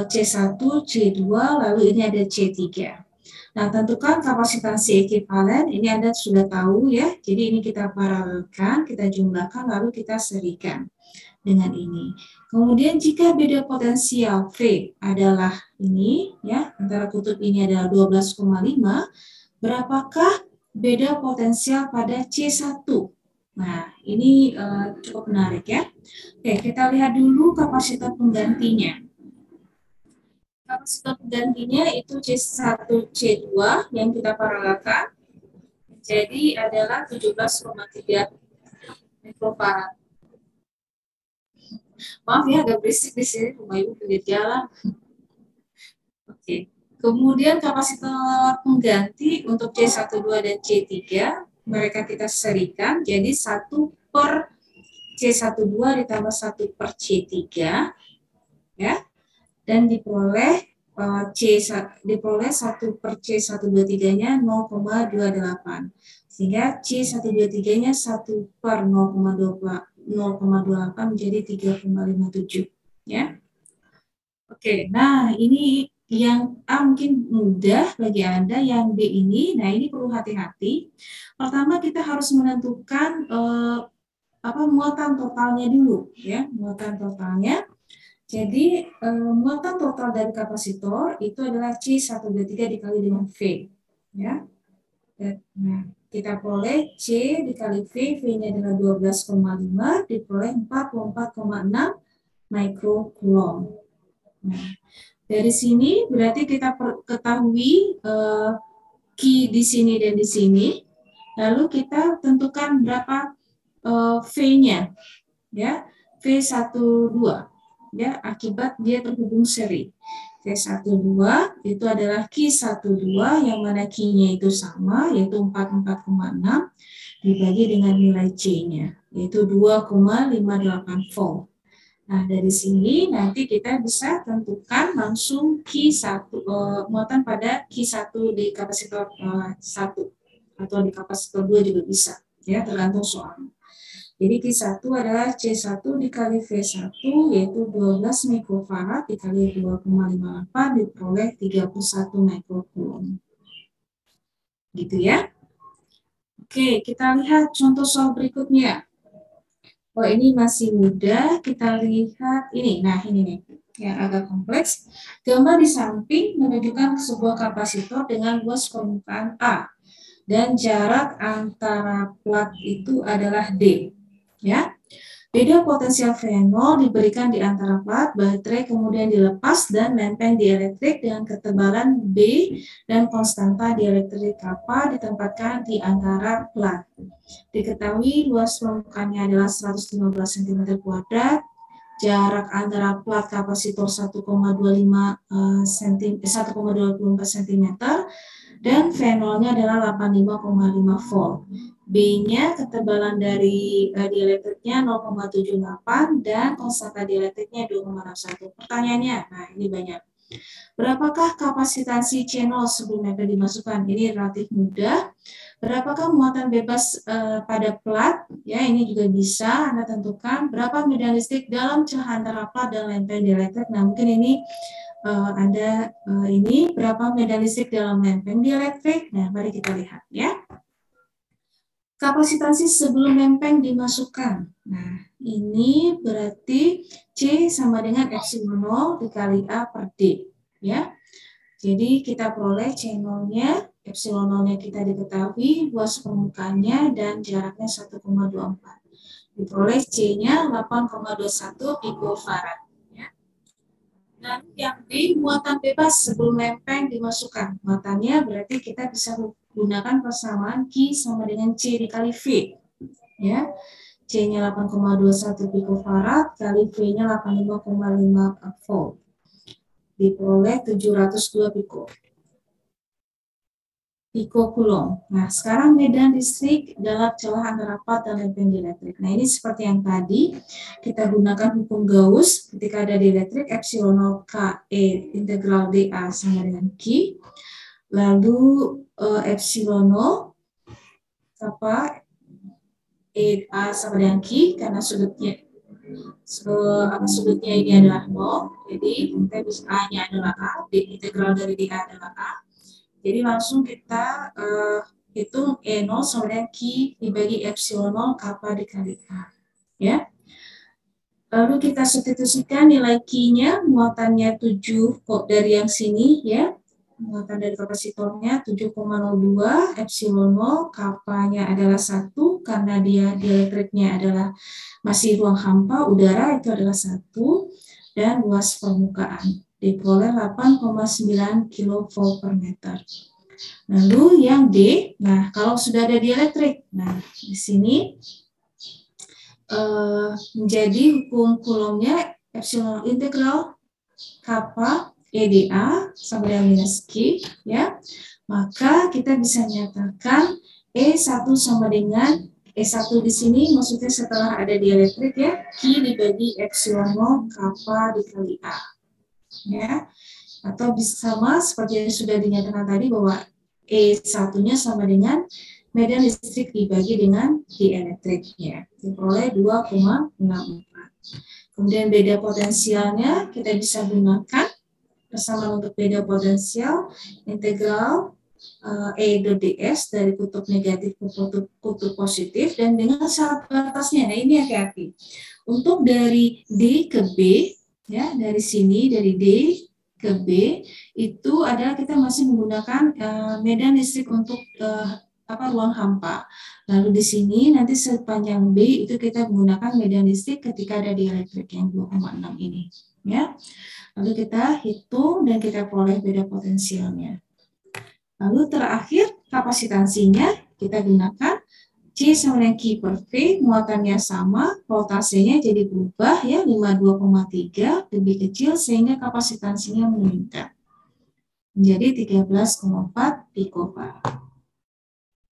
C1, C2, lalu ini ada C3. Nah, tentukan kapasitansi ekuivalen, ini Anda sudah tahu ya, jadi ini kita paralelkan, kita jumlahkan, lalu kita serikan dengan ini. Kemudian jika beda potensial V adalah ini, ya, antara kutub ini adalah 12,5, berapakah beda potensial pada C1? Nah, ini cukup menarik ya. Oke, kita lihat dulu kapasitor penggantinya. Kapasitor penggantinya itu C1, C2 yang kita paralelkan. Jadi adalah 17,3 mikrofarad. Maaf ya, agak berisik di sini, rumah ibu pinggir jalan. Oke. Kemudian kapasitor pengganti untuk C12 dan C3, mereka kita serikan jadi 1 per C12 ditambah 1 per C3, ya. Dan diperoleh diperoleh 1 per C123-nya 0,28. Sehingga C123-nya 1 per 0,28 menjadi 3,57. Ya. Oke, nah ini yang A mungkin mudah bagi Anda, yang B ini, nah ini perlu hati-hati. Pertama kita harus menentukan muatan totalnya dulu, ya, muatan totalnya. Jadi muatan total dari kapasitor itu adalah C123 dikali dengan V, ya. Nah, kita peroleh C dikali V, V-nya adalah 12,5 diperoleh 44,6 mikrocoulomb. Nah, dari sini berarti kita ketahui Q di sini dan di sini. Lalu kita tentukan berapa V-nya, ya, V12, ya, akibat dia terhubung seri. T12 itu adalah Q12 yang mana Q-nya itu sama, yaitu 44,6 dibagi dengan nilai C-nya, yaitu 2,58 volt. Nah, dari sini nanti kita bisa tentukan langsung Q1, muatan pada Q1 di kapasitor 1 atau di kapasitor 2 juga bisa, ya, tergantung soalnya. Jadi Q1 adalah C1 dikali V1, yaitu 12 mikrofarad dikali 2,58 diperoleh 31 mikrocoulomb. Gitu ya. Oke, kita lihat contoh soal berikutnya. Oh, ini masih mudah, kita lihat ini. Nah, ini nih, yang agak kompleks. Gambar di samping menunjukkan sebuah kapasitor dengan luas permukaan A. Dan jarak antara plat itu adalah D. Ya. Beda potensial V0 diberikan di antara plat, baterai kemudian dilepas dan lempeng dielektrik dengan ketebalan B dan konstanta dielektrik kappa ditempatkan di antara plat. Diketahui luas permukaannya adalah 115 cm², jarak antara plat kapasitor 1,24 cm, dan V0-nya adalah 85,5 volt. B-nya ketebalan dari dielektriknya 0,78 dan konstanta dielektriknya 2,61. Pertanyaannya, nah ini banyak. Berapakah kapasitansi channel sebelum meter dimasukkan? Ini relatif mudah. Berapakah muatan bebas pada plat? Ya, ini juga bisa Anda tentukan. Berapa medan listrik dalam celah antara plat dan lempeng dielektrik? Nah, mungkin ini ini berapa medan listrik dalam lempeng dielektrik? Nah, mari kita lihat ya. Kapasitansi sebelum lempeng dimasukkan. Nah, ini berarti C sama dengan epsilon 0 dikali A per D. Ya. Jadi kita peroleh C0-nya, epsilon 0-nya kita diketahui, luas permukaannya dan jaraknya 1,24. Diperoleh C-nya 8,21 picofarad. Ya. Dan yang D, muatan bebas sebelum lempeng dimasukkan. Muatannya berarti kita bisa gunakan persamaan Q sama dengan C dikali V. Ya. C-nya 8,21 picofarad kali V-nya 85,5 volt. Diperoleh 702 picocoulomb. Nah, sekarang medan listrik dalam celah antara plat dan lempeng dielektrik. Nah, ini seperti yang tadi, kita gunakan hukum Gauss ketika ada dielektrik, epsilon 0 KE integral dA sama dengan Q. Lalu epsilon 0 apa A sama dengan Q karena sudutnya ini adalah 0, jadi kita bisa A-nya adalah A, integral dari dA adalah A. Jadi langsung kita hitung E0 sama dengan Q dibagi epsilon 0 kappa dikali A. Ya. Lalu kita substitusikan nilai Q-nya, muatannya 7 kok dari yang sini ya. Muatan dari kapasitornya 7,02, epsilon 0, kapanya adalah 1 karena dia dielektriknya adalah masih ruang hampa, udara itu adalah 1, dan luas permukaan diperoleh 8,9 kV per meter. Lalu yang D, nah kalau sudah ada dielektrik, nah di sini menjadi hukum Coulombnya epsilon integral kappa EDA sama dengan minus Q, ya, maka kita bisa menyatakan E1 sama dengan E1 di sini maksudnya setelah ada dielektrik ya, Q dibagi epsilon 0 kappa dikali A, ya, atau bisa sama seperti yang sudah dinyatakan tadi bahwa E1-nya sama dengan medan listrik dibagi dengan dielektriknya, diperoleh 2,64. Kemudian beda potensialnya kita bisa gunakan persamaan untuk beda potensial integral E ds dari kutub negatif ke kutub positif dan dengan syarat batasnya. Nah ini hati-hati. Untuk dari D ke B, ya dari sini dari D ke B itu adalah kita masih menggunakan medan listrik untuk ruang hampa. Lalu di sini nanti sepanjang B itu kita menggunakan medan listrik ketika ada dielektrik yang 2,6 ini, ya. Lalu kita hitung dan kita peroleh beda potensialnya. Lalu terakhir kapasitansinya kita gunakan C sama dengan Q per V, muatannya sama, voltasenya jadi berubah ya, 52,3 lebih kecil sehingga kapasitansinya meningkat. Menjadi 13,4 pikofarad.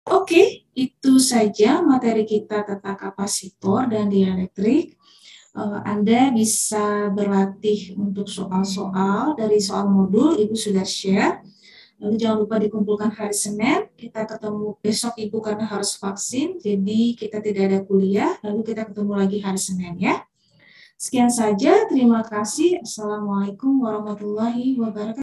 Oke, itu saja materi kita tentang kapasitor dan dielektrik. Anda bisa berlatih untuk soal-soal dari soal modul, Ibu sudah share. Lalu jangan lupa dikumpulkan hari Senin, kita ketemu besok Ibu karena harus vaksin, jadi kita tidak ada kuliah, lalu kita ketemu lagi hari Senin ya. Sekian saja, terima kasih. Assalamualaikum warahmatullahi wabarakatuh.